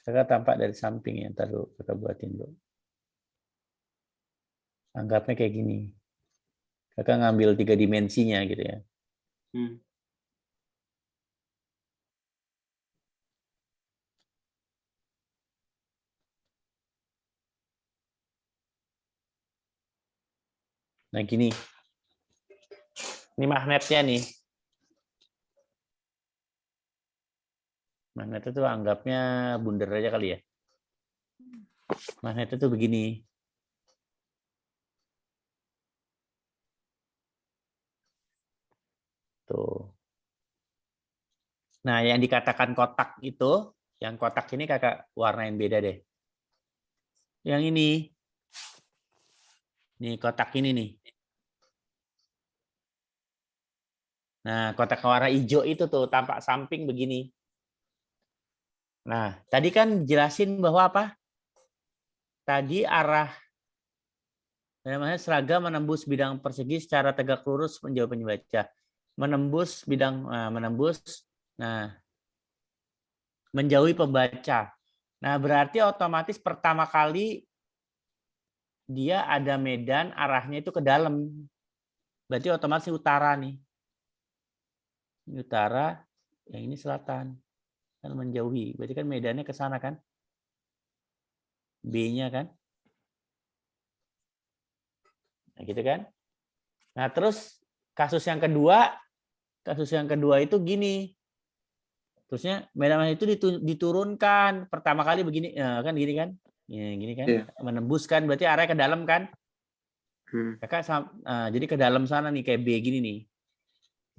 Kakak tampak dari samping ya, ntar dulu kakak buatin dulu. Anggapnya kayak gini. Kakak ngambil 3 dimensinya gitu ya. Nah gini. Ini magnetnya nih. Magnetnya tuh anggapnya bundar aja kali ya. Magnetnya tuh begini. Tuh. Nah, yang dikatakan kotak itu, yang kotak ini kakak warnain beda deh. Yang ini. Nih kotak ini nih. Nah, kotak warna hijau itu tuh tampak samping begini. Nah, tadi kan jelasin bahwa apa? Tadi arah namanya seragam menembus bidang persegi secara tegak lurus menjauh pembaca. Menembus bidang menjauhi pembaca. Nah, berarti otomatis pertama kali dia ada medan arahnya itu ke dalam. Berarti otomatis utara nih. Ini utara, yang ini selatan. Kan menjauhi. Berarti kan medannya ke sana kan? B-nya kan? Nah, gitu kan? Nah, terus kasus yang kedua itu gini. Terusnya medan itu diturunkan. Pertama kali begini, kan gini kan? Ya, gini kan?
Iya.
Menembus kan, berarti arahnya ke dalam kan?
Hmm.
Jadi ke dalam sana nih, kayak B gini nih.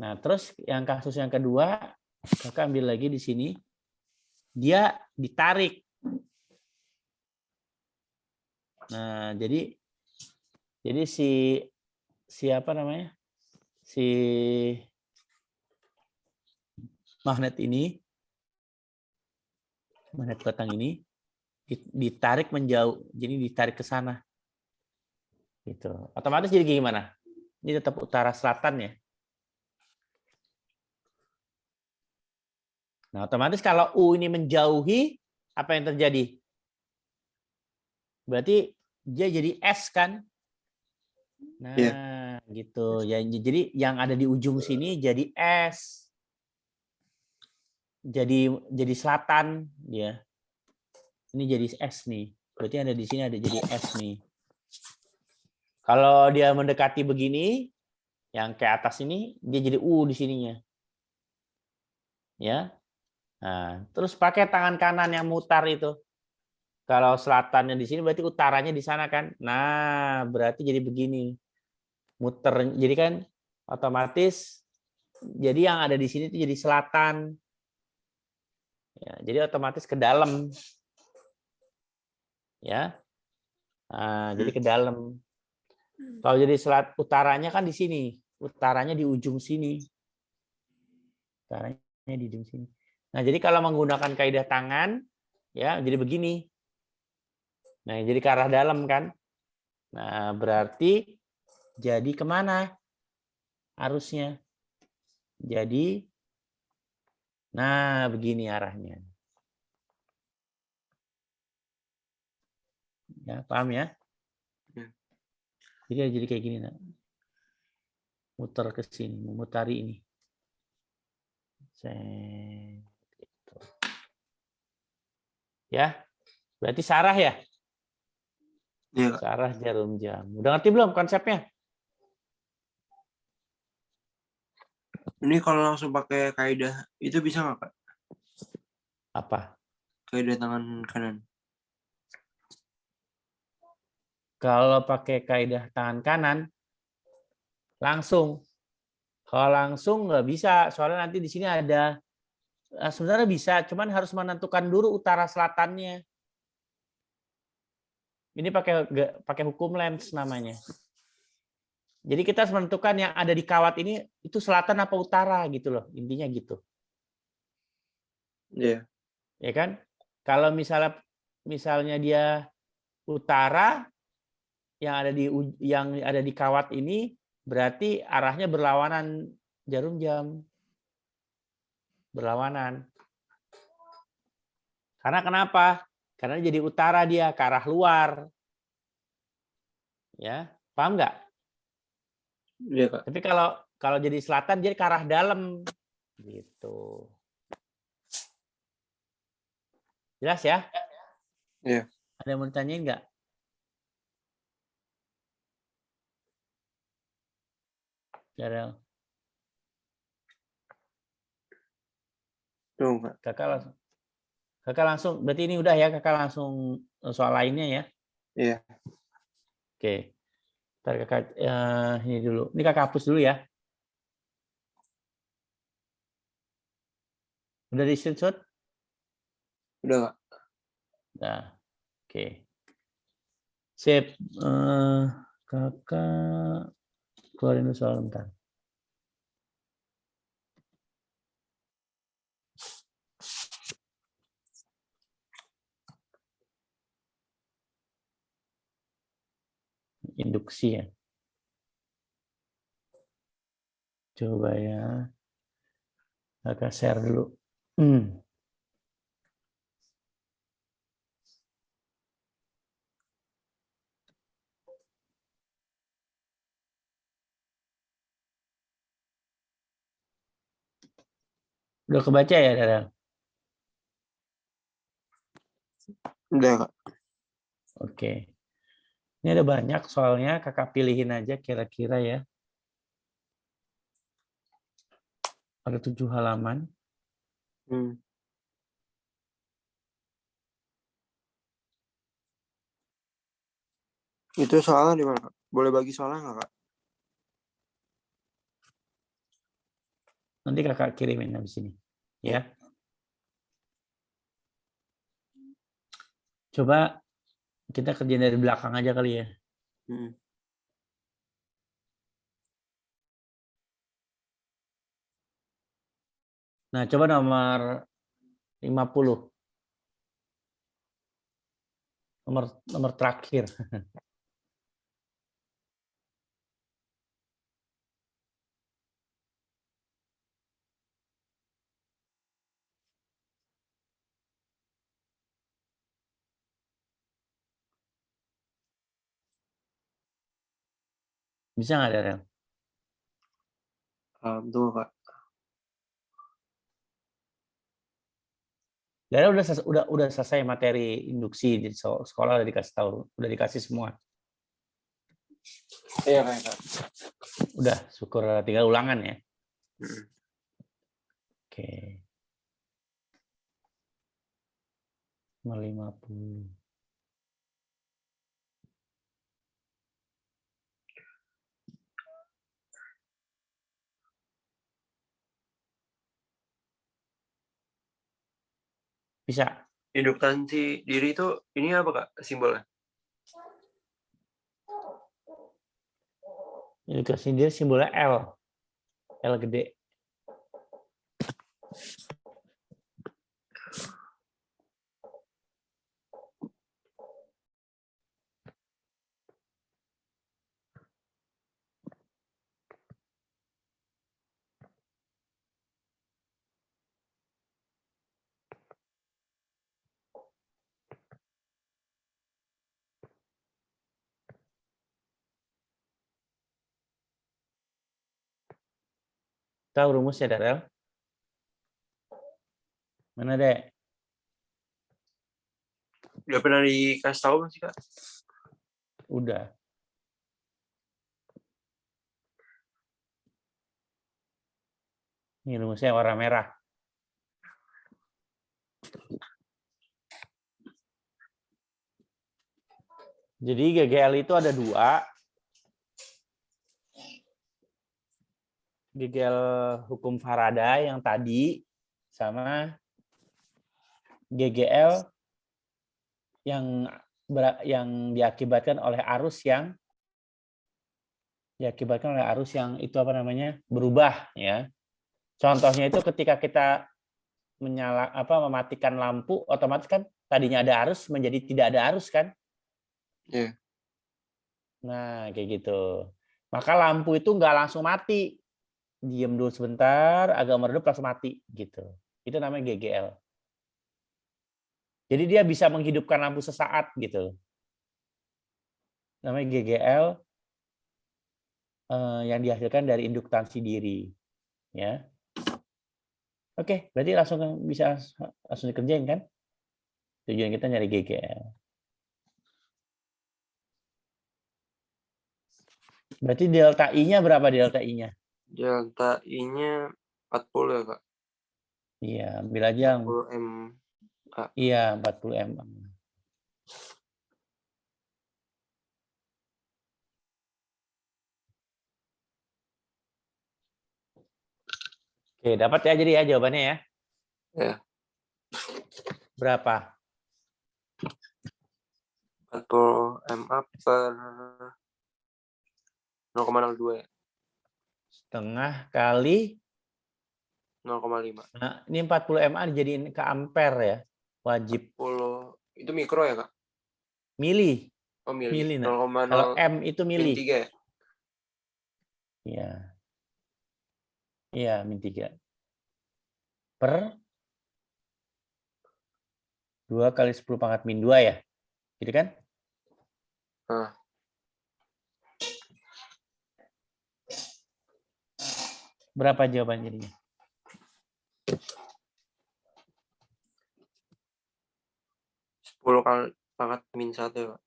Nah, terus yang kasus yang kedua, kakak ambil lagi di sini. Dia ditarik. Nah, jadi siapa namanya? Si magnet magnet batang ini ditarik menjauh. Jadi ditarik ke sana. Gitu. Otomatis jadi gimana? Ini tetap utara selatan ya. Nah, otomatis kalau U ini menjauhi, apa yang terjadi? Berarti dia jadi S kan? Nah,
Iya.
gitu. Ya, jadi yang ada di ujung sini jadi S. Jadi selatan dia. Ini jadi S nih. Berarti ada di sini ada jadi S nih. Kalau dia mendekati begini, yang ke atas ini dia jadi U di sininya. Ya. Nah, terus pakai tangan kanan yang mutar itu. Kalau selatannya di sini berarti utaranya di sana kan. Nah, berarti jadi begini. Muter. Jadi kan otomatis jadi yang ada di sini itu jadi selatan. Ya, jadi otomatis ke dalam. Ya. Nah, jadi ke dalam. Kalau jadi utaranya kan di sini. Utaranya di ujung sini. Utaranya di ujung sini. Nah, jadi kalau menggunakan kaidah tangan, ya jadi begini. Nah, jadi ke arah dalam kan. Nah, berarti jadi kemana arusnya? Jadi, nah begini arahnya. Ya, paham ya? Jadi kayak gini. Nah. Muter ke sini, memutari ini. Gitu. Ya, berarti sarah ya?
Iya, Kak.
Sarah jarum jam. Udah ngerti belum konsepnya?
Ini kalau langsung pakai kaidah itu bisa nggak, Kak?
Apa?
Kaidah tangan kanan.
Kalau pakai kaidah tangan kanan, langsung. Kalau langsung nggak bisa, soalnya nanti di sini ada, sebenarnya bisa, cuman harus menentukan dulu utara selatannya. Ini pakai hukum Lenz namanya. Jadi kita harus menentukan yang ada di kawat ini itu selatan apa utara gitu loh, intinya gitu.
Iya.
Ya kan? Kalau misalnya dia utara yang ada di kawat ini berarti arahnya berlawanan jarum jam. Berlawanan. Karena kenapa? Karena jadi utara dia ke arah luar. Ya, paham nggak?
Iya, Kak.
Tapi kalau jadi selatan dia ke arah dalam. Gitu. Jelas ya?
Iya.
Ada yang mau ditanyain nggak? Darel.
Tuh, Kak.
Kakak langsung. Berarti ini udah ya, kakak langsung soal lainnya ya.
Iya.
Oke. Ntar kakak ini dulu. Ini kakak hapus dulu ya. Udah di screenshot?
Udah, Kak.
Nah, oke. Sip. Kakak keluarin dulu soal bentar. Induksi ya. Coba ya. Kakak share dulu. Udah kebaca ya, Darel?
Udah, Kak.
Oke. Ini ada banyak soalnya, kakak pilihin aja kira-kira ya. Ada 7 halaman.
Itu soalnya di mana, Kak? Boleh bagi soalnya nggak, Kak?
Nanti kakak kirimin habis ini. Ya. Coba kita kerjain dari belakang aja kali ya. Nah, coba nomor 50. Nomor terakhir. Bisa nggak, Darel?
Tunggu, Kak.
Darel udah selesai materi induksi di sekolah, udah dikasih tahu, udah dikasih semua.
Iya, Kak.
Udah, syukur, tinggal ulangan ya. Oke. Nomor 50. Bisa.
Induktansi diri itu ini apa, Kak, simbolnya?
Indukasi dia simbolnya L. L gede. Tahu rumusnya, Darel? Mana, Dek?
Udah pernah dikasih tahu masih, Kak?
Udah. Ini rumusnya warna merah. Jadi GGL itu ada 2. GGL hukum Faraday yang tadi, sama GGL yang diakibatkan oleh arus yang itu apa namanya, berubah ya. Contohnya itu ketika kita mematikan lampu, otomatis kan tadinya ada arus menjadi tidak ada arus kan?
Iya.
Nah, kayak gitu. Maka lampu itu nggak langsung mati. Diam dulu sebentar, agak meredup langsung mati gitu. Itu namanya GGL. Jadi dia bisa menghidupkan lampu sesaat gitu. Namanya GGL yang dihasilkan dari induktansi diri. Ya. Oke, berarti bisa langsung dikerjain kan? Tujuan kita nyari GGL. Berarti delta I-nya berapa, delta I-nya?
Delta I-nya 40 ya, Kak?
Iya, ambil aja.
40 M.
Iya, 40 M. Oke, dapat ya jadi ya jawabannya ya?
Ya.
Berapa?
40 MA per 0,02 ya?
Setengah kali
0,5.
Nah, ini 40 MA dijadiin ke ampere ya. Wajib.
40 itu mikro ya, Kak?
Mili.
Oh, mili.
Mili. Nah.
0,0
Kalau M itu mili.
3 ya?
Iya. Iya, min 3. Per 2 kali 10 pangkat min 2 ya. Gitu kan? Berapa jawaban jadinya?
10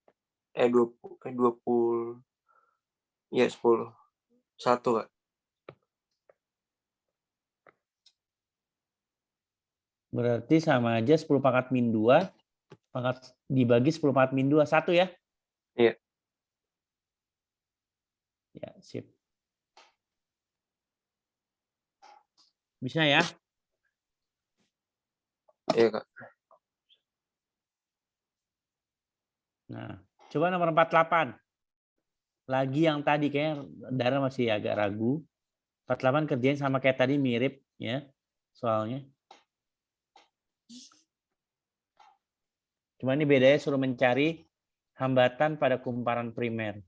20, ya 10. 1, Kak.
Berarti sama aja 10 pangkat min 2 pangkat dibagi 10 pangkat min 2, 1 ya?
Iya.
Ya, sip. Bisa ya?
Iya, Kak.
Nah, coba nomor 48. Lagi yang tadi kayaknya Dara masih agak ragu. 48 kerjain sama kayak tadi, mirip ya soalnya. Cuma ini bedanya suruh mencari hambatan pada kumparan primer.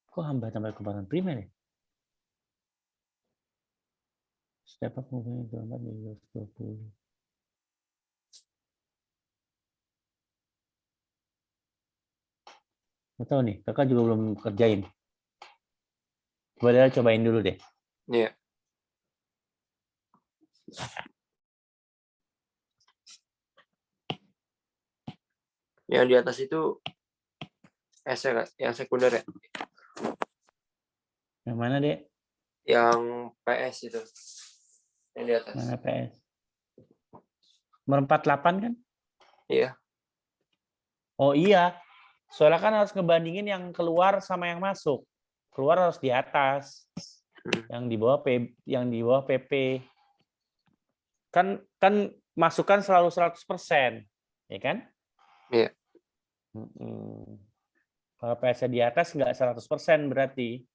Kok hambatan pada kumparan primer ya? Step up movement 20. Nggak tahu nih, kakak juga belum kerjain. Cobain dulu deh.
Iya. Yang di atas itu S ya, Kak, yang sekunder ya?
Yang mana, Dek?
Yang PS itu. Yang di atas.
Mana PS? Nomor 48 kan?
Iya.
Oh iya, soalnya kan harus ngebandingin yang keluar sama yang masuk. Keluar harus di atas. Yang di bawah PP. Kan masukan selalu 100%, ya kan?
Iya.
Kalau PS di atas nggak 100% berarti.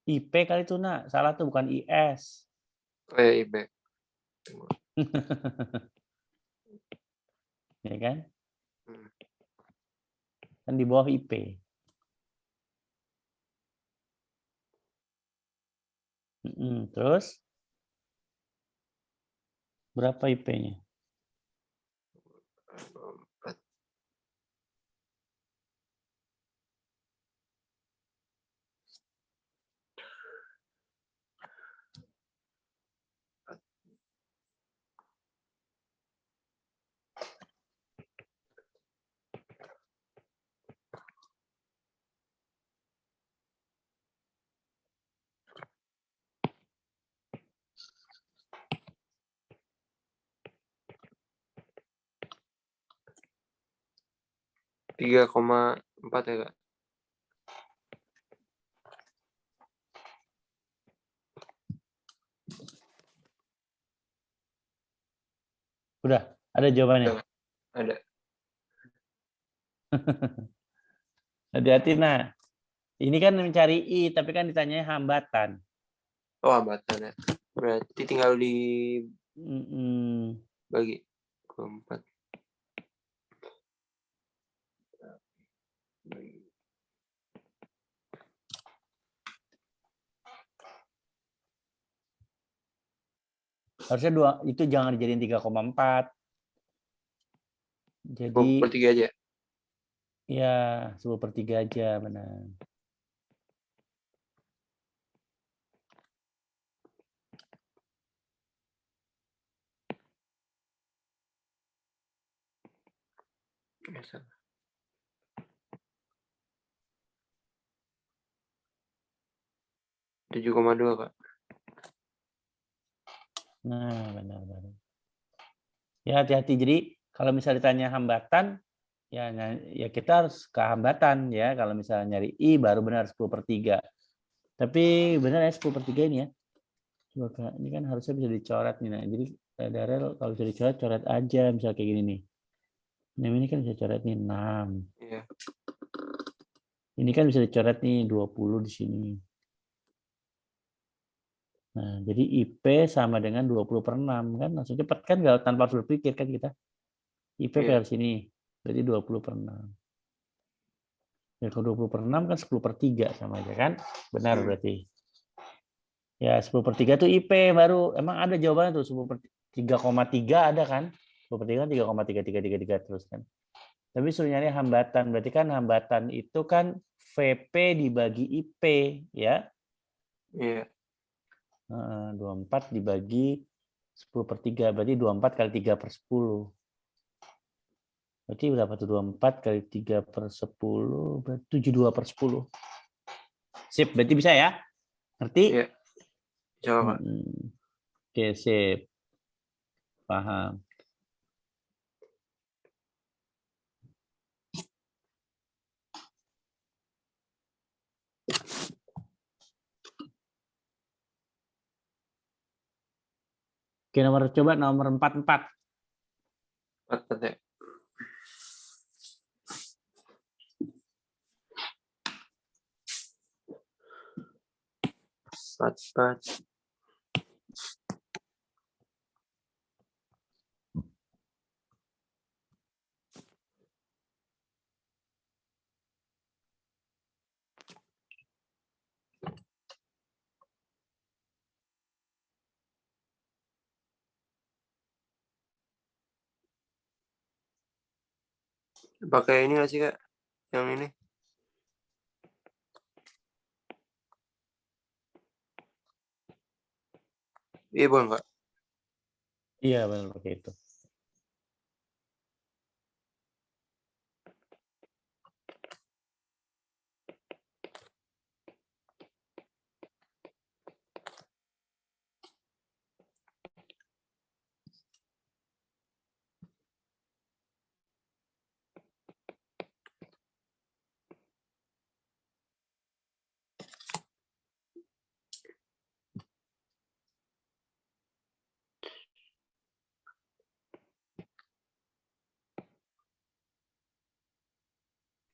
IP kali itu, nak. Salah tuh, bukan IS.
Oh ya, IB.
Ya kan? Kan di bawah IP. Terus berapa IP-nya?
Tiga koma 4 ya, Kak?
Udah, ada jawabannya.
Udah, ada.
Hati-hati, nah. Ini kan mencari I, tapi kan ditanyanya hambatan.
Oh, hambatan ya. Berarti tinggal dibagi ke 4.
Harusnya 2, itu jangan dijadiin 3,4. Jadi
10/3 aja.
ya 10/3 aja, benar.
Biasa. 7,2, Kak.
Nah, benar. Ya hati-hati. Jadi kalau misalnya ditanya hambatan, ya kita harus ke hambatan ya. Kalau misalnya nyari I baru benar 10/3. Tapi benar ya 10/3 ini ya. Coba, ini kan harusnya bisa dicoret nih. Nah, jadi Darel kalau bisa dicoret, coret aja. Misalnya kayak gini nih. Nah, ini kan bisa coret nih 6.
Iya.
Ini kan bisa dicoret nih 20 di sini. Nah, jadi IP sama dengan 20/6 kan langsung cepat kan, nggak tanpa harus berpikir kan kita. IP
Iya.
ke sini, berarti 20/6. Ya, kalau 20/6 kan 10/3 sama aja kan? Benar berarti. Ya 10/3 tuh IP baru. Emang ada jawabannya tuh 3,3 ada kan? 10/3 kan 3,3333 terus kan. Tapi suruh nyari hambatan. Berarti kan hambatan itu kan VP dibagi IP ya.
Iya.
24 dibagi 10/3 berarti 24 kali 3/10. Berarti berapa tuh 24 kali 3/10 berarti 72/10. Sip, berarti bisa ya? Ngerti?
Iya. Coba, Kak.
Oke, sip. Paham. Oke, coba nomor 44.
4 ya. 4. Pakai ini nggak sih, Kak? Yang ini. Iya, bukan, Kak?
Iya, benar pakai itu.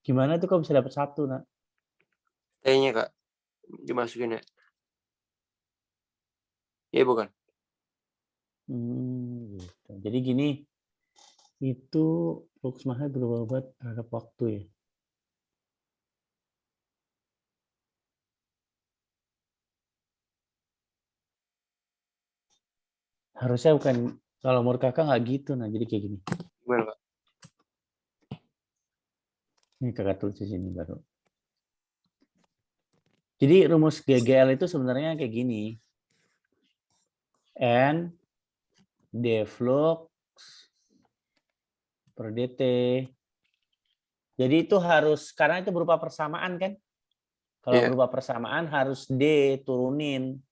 Gimana tuh kok bisa dapat 1, Nak?
T-nya, Kak. Dimasukin ya. Iya, bukan?
Gitu. Jadi gini, itu flux massanya berubah terhadap waktu ya. Harusnya bukan, kalau menurut kakak nggak gitu, nah jadi kayak gini.
Gimana, Kak?
Ini kakak tulis di sini baru. Jadi rumus GGL itu sebenarnya kayak gini. N D flux per dt. Jadi itu harus, karena itu berupa persamaan kan? Kalau
Iya.
berupa persamaan harus D turunin.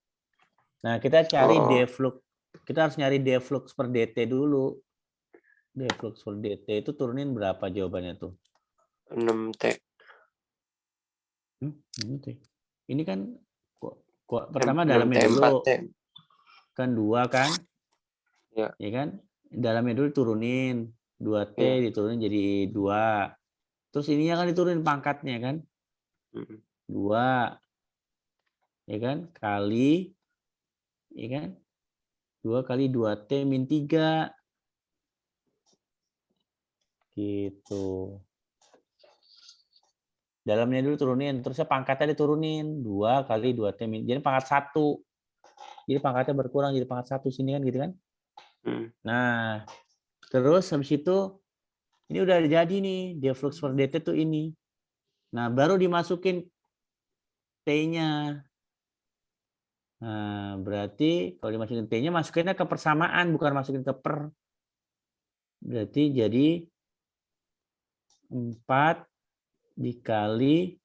Nah, kita cari D flux. Kita harus nyari D flux per dt dulu. D flux per dt itu turunin berapa jawabannya tuh?
6T.
Ini kan pertama
6T,
dalamnya dulu.
4T.
Kan 2 kan?
Iya.
Ya kan? dalamnya dulu turunin. 2T
Iya.
diturunin jadi 2. Terus ininya kan diturunin pangkatnya kan. 2. Ya kan? Kali. Ya kan? 2 kali 2T min 3. Gitu. Dalamnya dulu turunin. Terusnya pangkatnya diturunin. 2 kali 2T min. Jadi pangkat 1. Jadi pangkatnya berkurang jadi pangkat 1 sini kan gitu kan. Nah, terus habis itu ini udah jadi nih, dia flux per dt tuh ini. Nah, baru dimasukin T-nya. Nah, berarti kalau dimasukin T-nya, masukinnya ke persamaan, bukan masukin ke per. Berarti jadi 4 dikali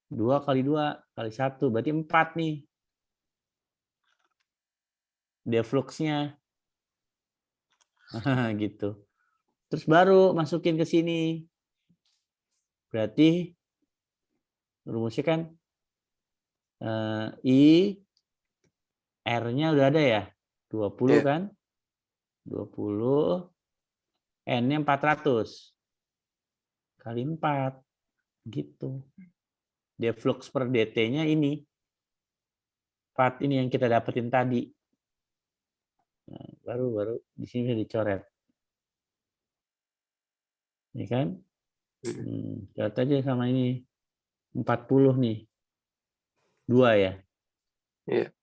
2 kali 2 kali 1. Berarti 4 nih. Defluxnya. Gitu. Terus baru masukin ke sini. Berarti rumusnya kan I R-nya udah ada ya? 20
Iya.
kan? 20 N-nya 400 kali 4 gitu. Deflux per dt-nya ini 4 ini yang kita dapetin tadi. Nah, baru di sini bisa dicoret. Ya kan? Coret aja sama ini 40 nih. 2 ya.
Iya.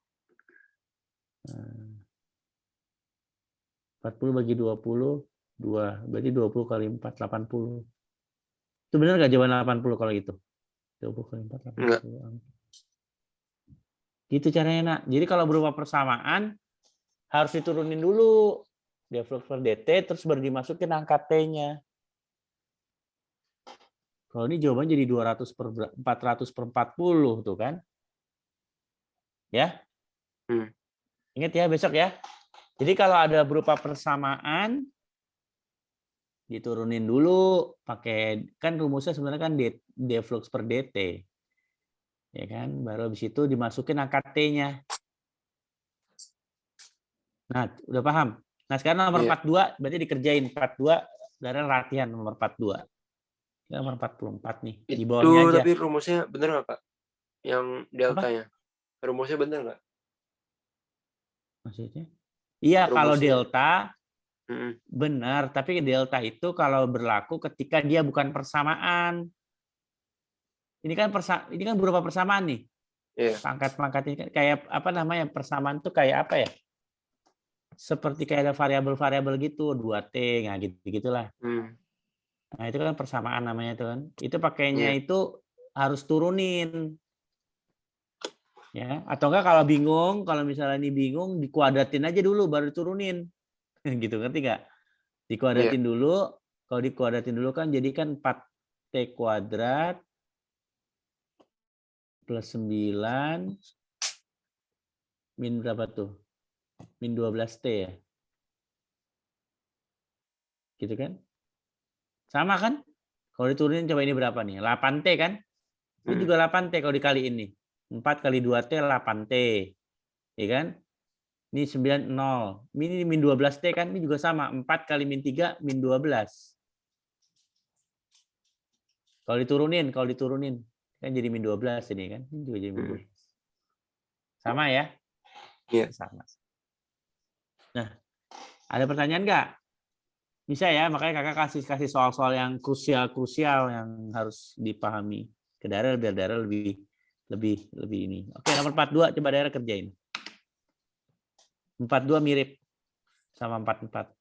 40 bagi 20 2. Berarti 20 kali 4 80. Itu benar nggak jawaban 80 kalau gitu? 20 kali 4 80.
Enggak.
Gitu caranya, Nak. Jadi kalau berupa persamaan harus diturunin dulu deflux per dt terus baru dimasukin angka T-nya. Kalau ini jawabannya jadi 200 per 400 per 40 tuh kan. Ya. Ingat ya besok ya. Jadi kalau ada berupa persamaan diturunin dulu pakai kan rumusnya sebenarnya kan deflux per dt. Ya kan? Baru habis itu dimasukin angka T-nya. Nah, udah paham? Nah, sekarang nomor 42 berarti dikerjain 42 dari latihan nomor 42. Ya, nomor 44 nih. Di bawahnya
Itu
aja.
tapi rumusnya bener nggak, Pak? Yang
Apa?
deltanya. Rumusnya bener nggak?
Maksudnya? Iya, kalau
Rumusnya.
delta benar, tapi delta itu kalau berlaku ketika dia bukan persamaan. Ini kan berupa persamaan nih.
Iya.
Pangkat-pangkat ini kan kayak apa namanya? Persamaan itu kayak apa ya? Seperti kayak ada variabel-variabel gitu, 2T, nah gitu-gitulah. Nah, itu kan persamaan namanya itu kan. Itu pakainya
Iya.
itu harus turunin. Ya, atau enggak kalau bingung, kalau misalnya ini bingung dikuadratin aja dulu baru diturunin. Gitu, ngerti nggak?
Iya.
Dikuadratin dulu, kalau dikuadratin dulu kan jadi kan 4T kuadrat plus 9 min berapa tuh? Min 12T ya? Gitu kan? Sama kan? Kalau diturunin coba ini berapa nih? 8T kan? Ini juga 8T kalau dikaliin nih. 4 kali 2T 8T. Ya kan? Ini 9, 0. Ini min 12T kan? Ini juga sama. 4 kali min 3, min 12. Kalau diturunin. Kan jadi min 12 ini kan? Ini juga jadi min 12. Sama ya?
Iya.
Sama. Nah, ada pertanyaan nggak? Bisa ya, makanya kakak kasih soal-soal yang krusial yang harus dipahami. Ke Daryl biar Daryl lebih ini. Oke, nomor 42 coba Daryl kerjain. 42 mirip sama 44.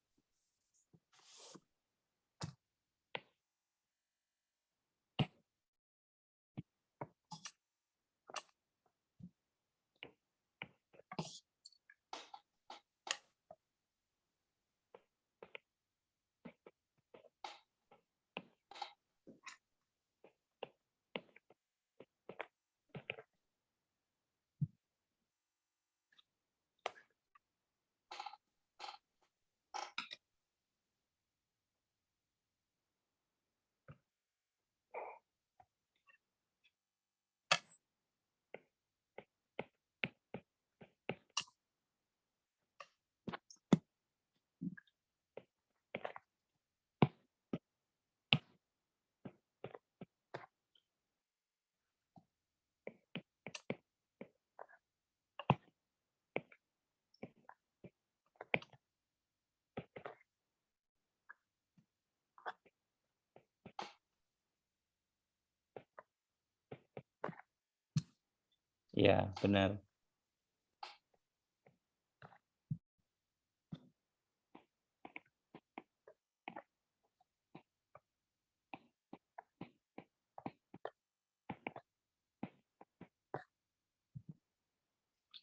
Ya, benar.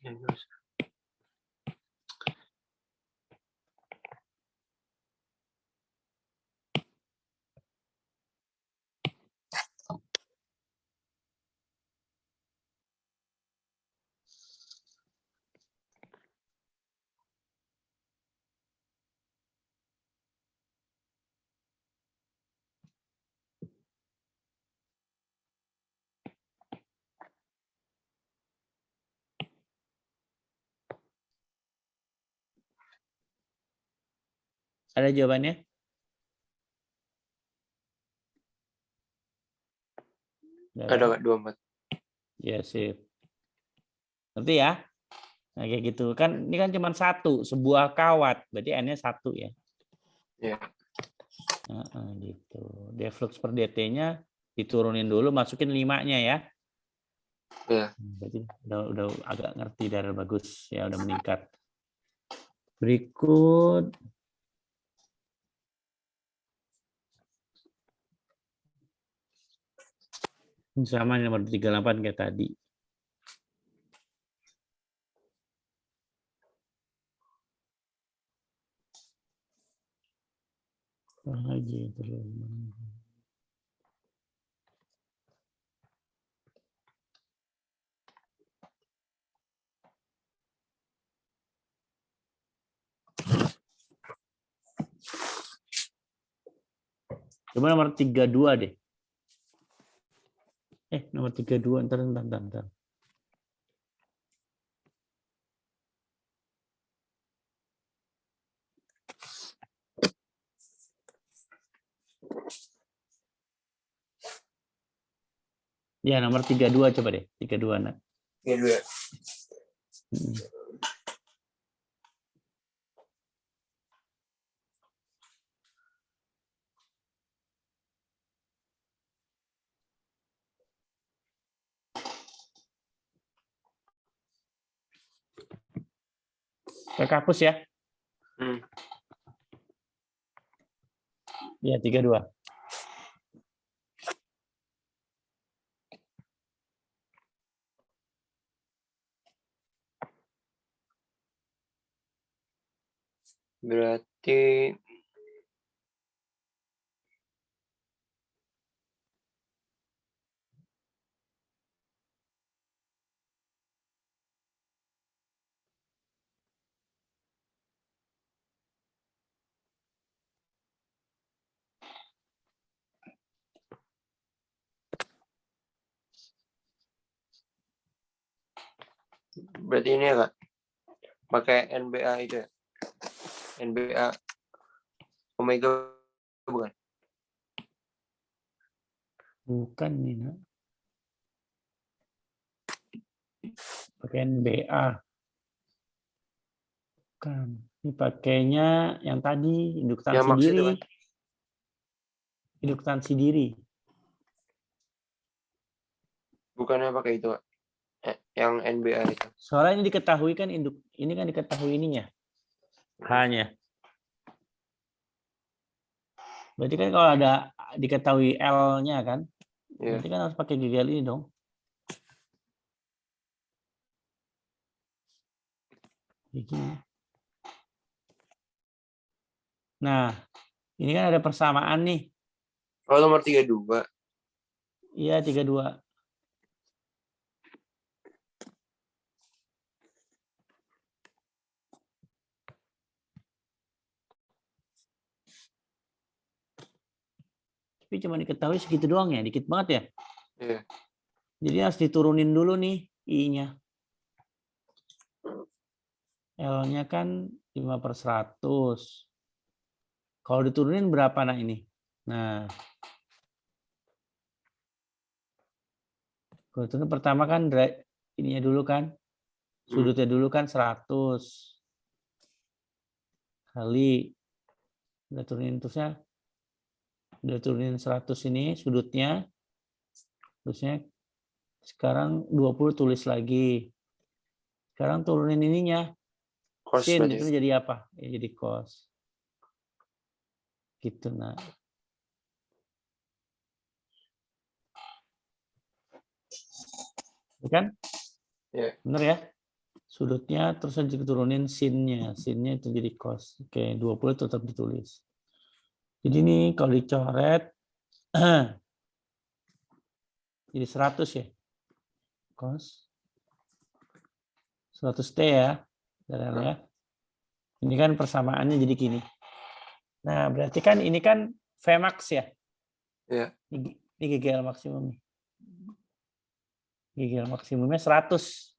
Ya, terus.
Ada jawabannya?
Ada Kak, 24.
Ya, sip. Ngerti ya? Nah, kayak gitu. Kan ini kan cuma satu, sebuah kawat. Berarti N-nya 1 ya.
Ya.
Gitu. Deflux per dt-nya diturunin dulu, masukin 5-nya ya.
Ya.
Berarti udah agak ngerti, dari bagus ya, udah meningkat. Berikut sama nomor 38 kayak tadi. Lagi terus. Coba nomor 32 deh. Nomor 32, ntar. Ya, nomor 32 coba deh. 32, nak.
Ya, 2.
Ke kapus ya. Ya, 32.
Berarti ini ya Kak, pakai NBA itu ya, NBA Omega bukan?
Bukan nih, nak. Pakai NBA. Bukan. Ini pakainya yang tadi, induktansi
Max itu
diri.
kan?
Induktansi diri.
Bukannya pakai itu Kak? Yang NBA itu.
Soalnya ini diketahui kan ini kan diketahui ininya. H-nya. Berarti kan kalau ada diketahui L-nya kan, berarti kan harus pakai GGL ini dong. Begini. Nah, ini kan ada persamaan nih.
Oh, nomor 32.
Iya, 32. Tapi cuma diketahui segitu doang ya, dikit banget ya.
Iya.
Jadi harus diturunin dulu nih I-nya. L-nya kan 5/100. Kalau diturunin berapa nah ini? Nah, kalau diturunin pertama kan ininya dulu kan, sudutnya dulu kan 100 kali, udah turunin terusnya, udah turunin 100 ini sudutnya, terusnya Sekarang 20 tulis lagi. Sekarang turunin ininya.
Cos
Sin
berarti.
itu jadi apa? Ya, jadi cos. Gitu, nah. Ya kan?
Iya.
Bener ya? Sudutnya terus aja turunin sinnya. Sinnya itu jadi cos. Oke, 20 tetap ditulis. Jadi ini kalau dicoret jadi 100 ya. Cos 100T ya. Ya. Ini kan persamaannya jadi gini. Nah, berarti kan ini kan Vmax ya.
Iya.
Ini GGL maksimum nih. GGL maksimumnya 100.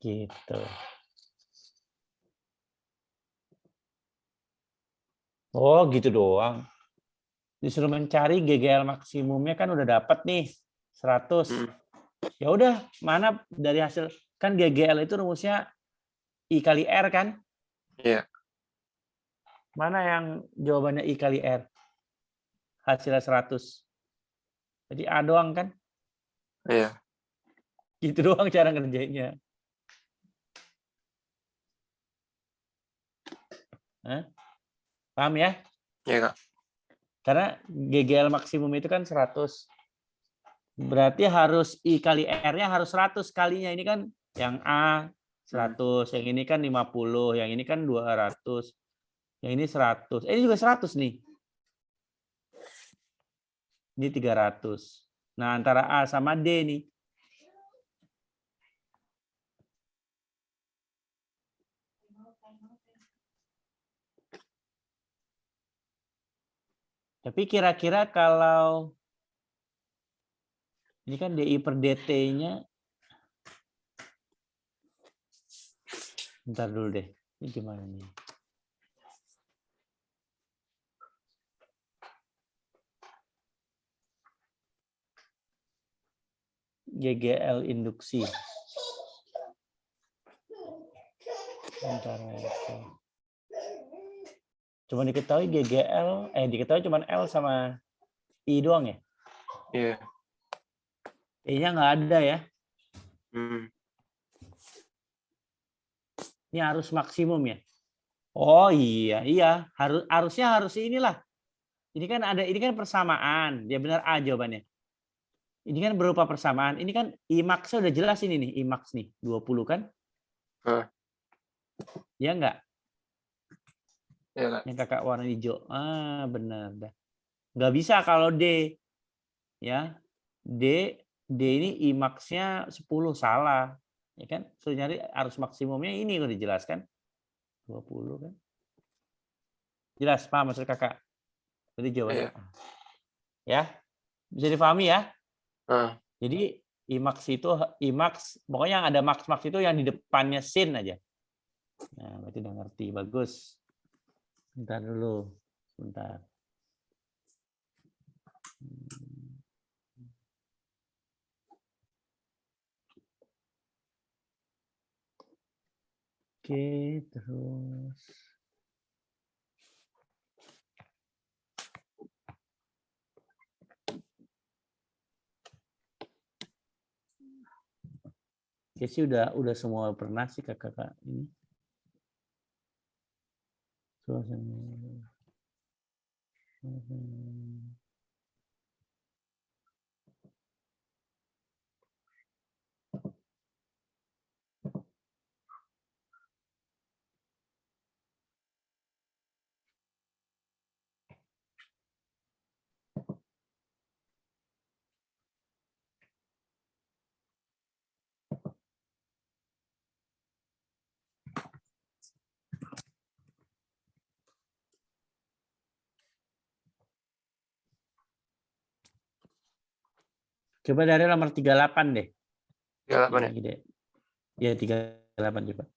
Gitu. Oh, gitu doang. Disuruh mencari GGL maksimumnya kan udah dapat nih 100. Ya udah, mana dari hasil kan GGL itu rumusnya I kali R kan?
Iya.
Mana yang jawabannya I kali R? Hasilnya 100. Jadi A doang kan?
Iya.
Gitu doang cara ngerjainnya. Hah? Paham ya?
Iya, Kak.
Karena GGL maksimum itu kan 100. Berarti harus I kali R-nya harus 100 kalinya. Ini kan yang A 100, yang ini kan 50, yang ini kan 200, yang ini 100. Ini juga 100 nih. Ini 300. Nah, antara A sama D nih. Tapi kira-kira kalau ini kan DI per DT-nya, bentar dulu deh. Ini gimana nih? GGL induksi. Bentar ya. Cuma diketahui GGL, diketahui cuma L sama I doang ya?
Iya.
I-nya nggak ada ya? Ini harus maksimum ya? Oh iya. Harus inilah. Ini kan persamaan. Dia benar A jawabannya. Ini kan berupa persamaan. Ini kan IMAX-nya udah jelas ini nih, IMAX nih, 20 kan? Ya enggak?
Iya, Kak.
Yang kakak warna hijau. Ah, benar dah. Nggak bisa kalau D. Ya. D ini IMAX-nya 10 salah. Ya kan? Suruh nyari arus maksimumnya ini udah dijelaskan. 20 kan? Jelas, paham maksud kakak? Jadi jawabannya
Iya.
A. Ya. Bisa dipahami ya? Jadi IMAX pokoknya yang ada max itu yang di depannya sin aja. Nah, berarti udah ngerti. Bagus. Bentar dulu. Bentar. Oke, terus. Oke sih udah semua pernah sih kakak ini. Suasana. Coba dari nomor 38 deh.
38 ya?
Yang gede. Ya 38 coba.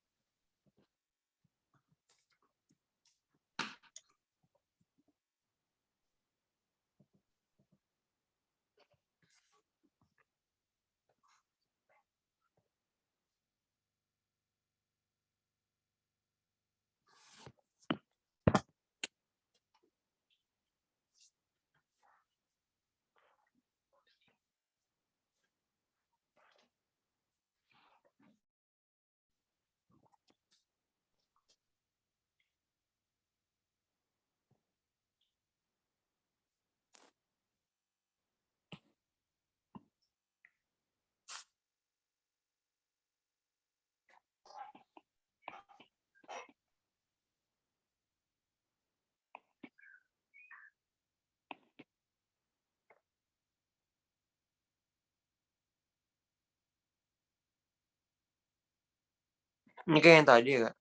Ini kayak yang tadi ya, Kak?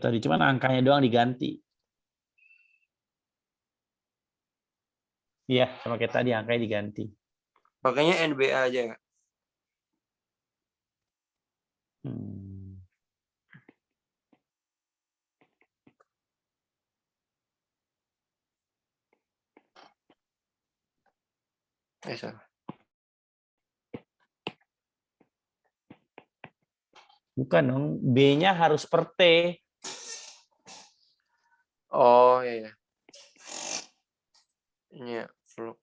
Tadi cuman angkanya doang diganti. Iya, sama kayak tadi angkanya diganti.
Pakainya NBA aja, Kak?
Hmm.
Salah.
Bukan dong, B-nya harus per T.
Oh, iya. Ini ya, flux.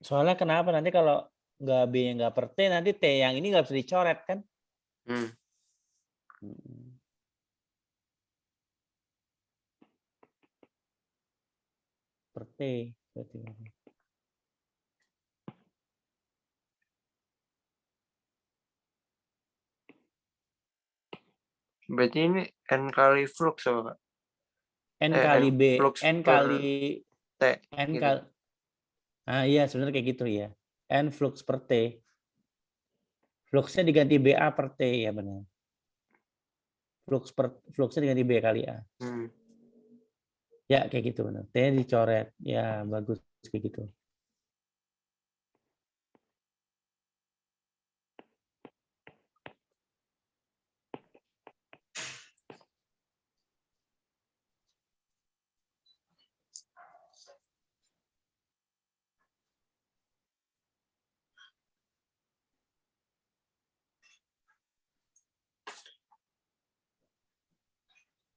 Soalnya kenapa nanti kalau nggak B-nya nggak per T, nanti T yang ini nggak bisa dicoret kan?
Hmm.
Per T. Berarti.
Berarti ini N kali flux apa, Kak?
N kali B,
flux
N
per
kali
T.
N
Gitu.
kali. Ah iya sebenarnya kayak gitu ya. N flux per T. Fluxnya diganti BA per T ya benar. Fluxnya diganti B kali A.
Hmm.
Ya kayak gitu benar. T dicoret. Ya bagus kayak gitu.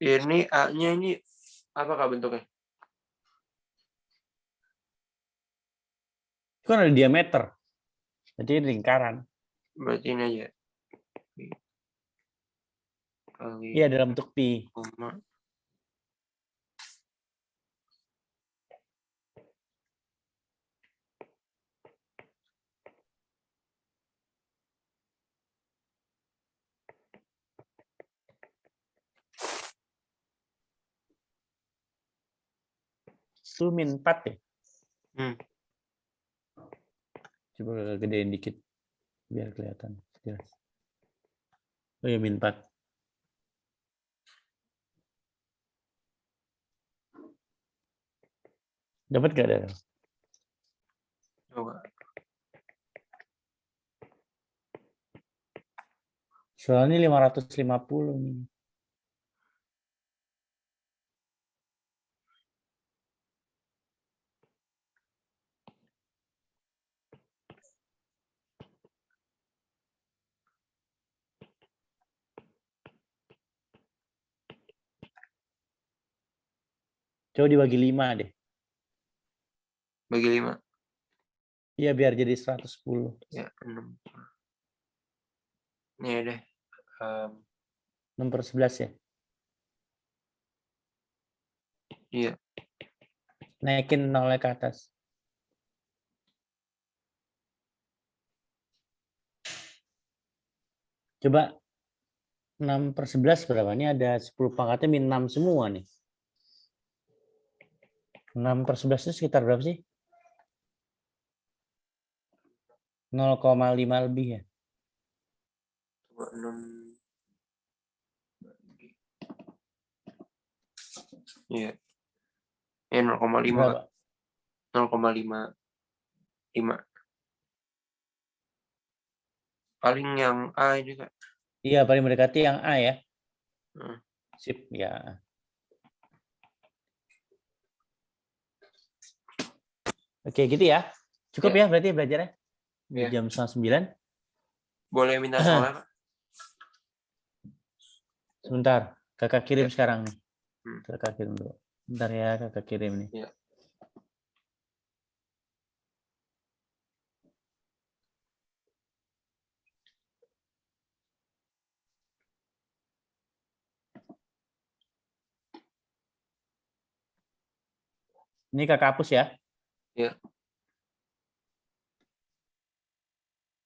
Ini A-nya ini apa, Kak, bentuknya?
Itu kan ada diameter. Jadi lingkaran.
Berarti ini aja. Kali
Iya dalam bentuk pi.
koma.
Itu min 4 ya.
Hmm.
Coba gedein dikit. Biar kelihatan. Jelas. Oh ya min 4. Dapat gak ada?
Coba.
Soalnya 550 nih. Coba dibagi 5 deh.
Bagi 5.
Iya biar jadi 110.
Ya, 6. Ini deh.
6/11 ya.
Iya.
Naikin 0 ke atas. Coba 6/11 berapa? Ini ada 10 pangkatnya min 6 semua nih. 6/11 itu sekitar berapa sih? 0,5 lebih ya.
Coba 6. Iya. 0,5, Kak.
Berapa?
0,55. Paling yang A ini, Kak.
Iya paling mendekati yang A ya.
Hmm.
Sip ya. Oke gitu ya. Cukup ya berarti belajarnya. Di
Ya.
jam 9.
Boleh minta soalnya, Kak?
Sebentar. Kakak kirim
Ya.
sekarang nih.
Hmm.
Kakak kirim dulu. Bentar ya kakak kirim nih.
Ya.
Ini kakak hapus ya.
Ya.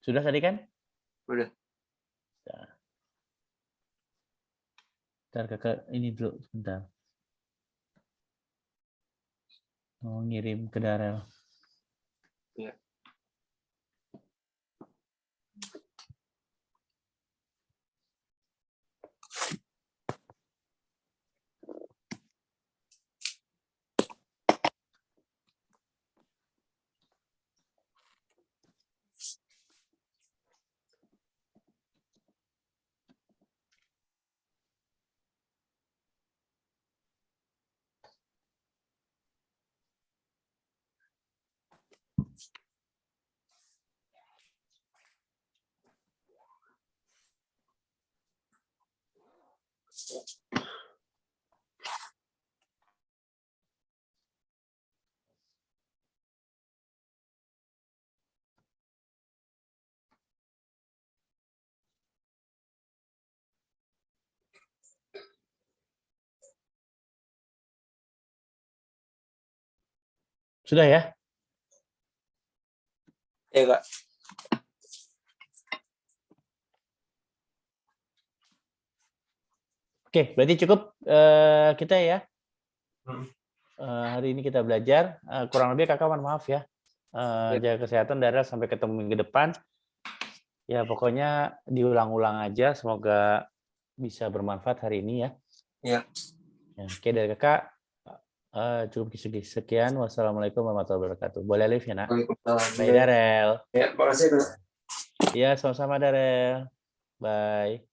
Sudah tadi kan?
Udah.
Bentar kakak ini dulu sebentar. Mau ngirim ke Darel.
Iya.
Sudah ya?
Ya, Kak.
Oke, berarti cukup kita ya.
Hmm.
Hari ini kita belajar. Kurang lebih kakak mohon maaf ya.
Ya.
Jaga kesehatan, Dara. Sampai ketemu minggu depan. Ya, pokoknya diulang-ulang aja. Semoga bisa bermanfaat hari ini ya.
Ya.
Ya, oke, dari kakak cukup sekian. Wassalamualaikum warahmatullahi wabarakatuh. Boleh live ya, nak?
Waalaikumsalam.
Bye, Darel.
Ya, makasih, Kak.
Iya, sama-sama, Darel. Bye.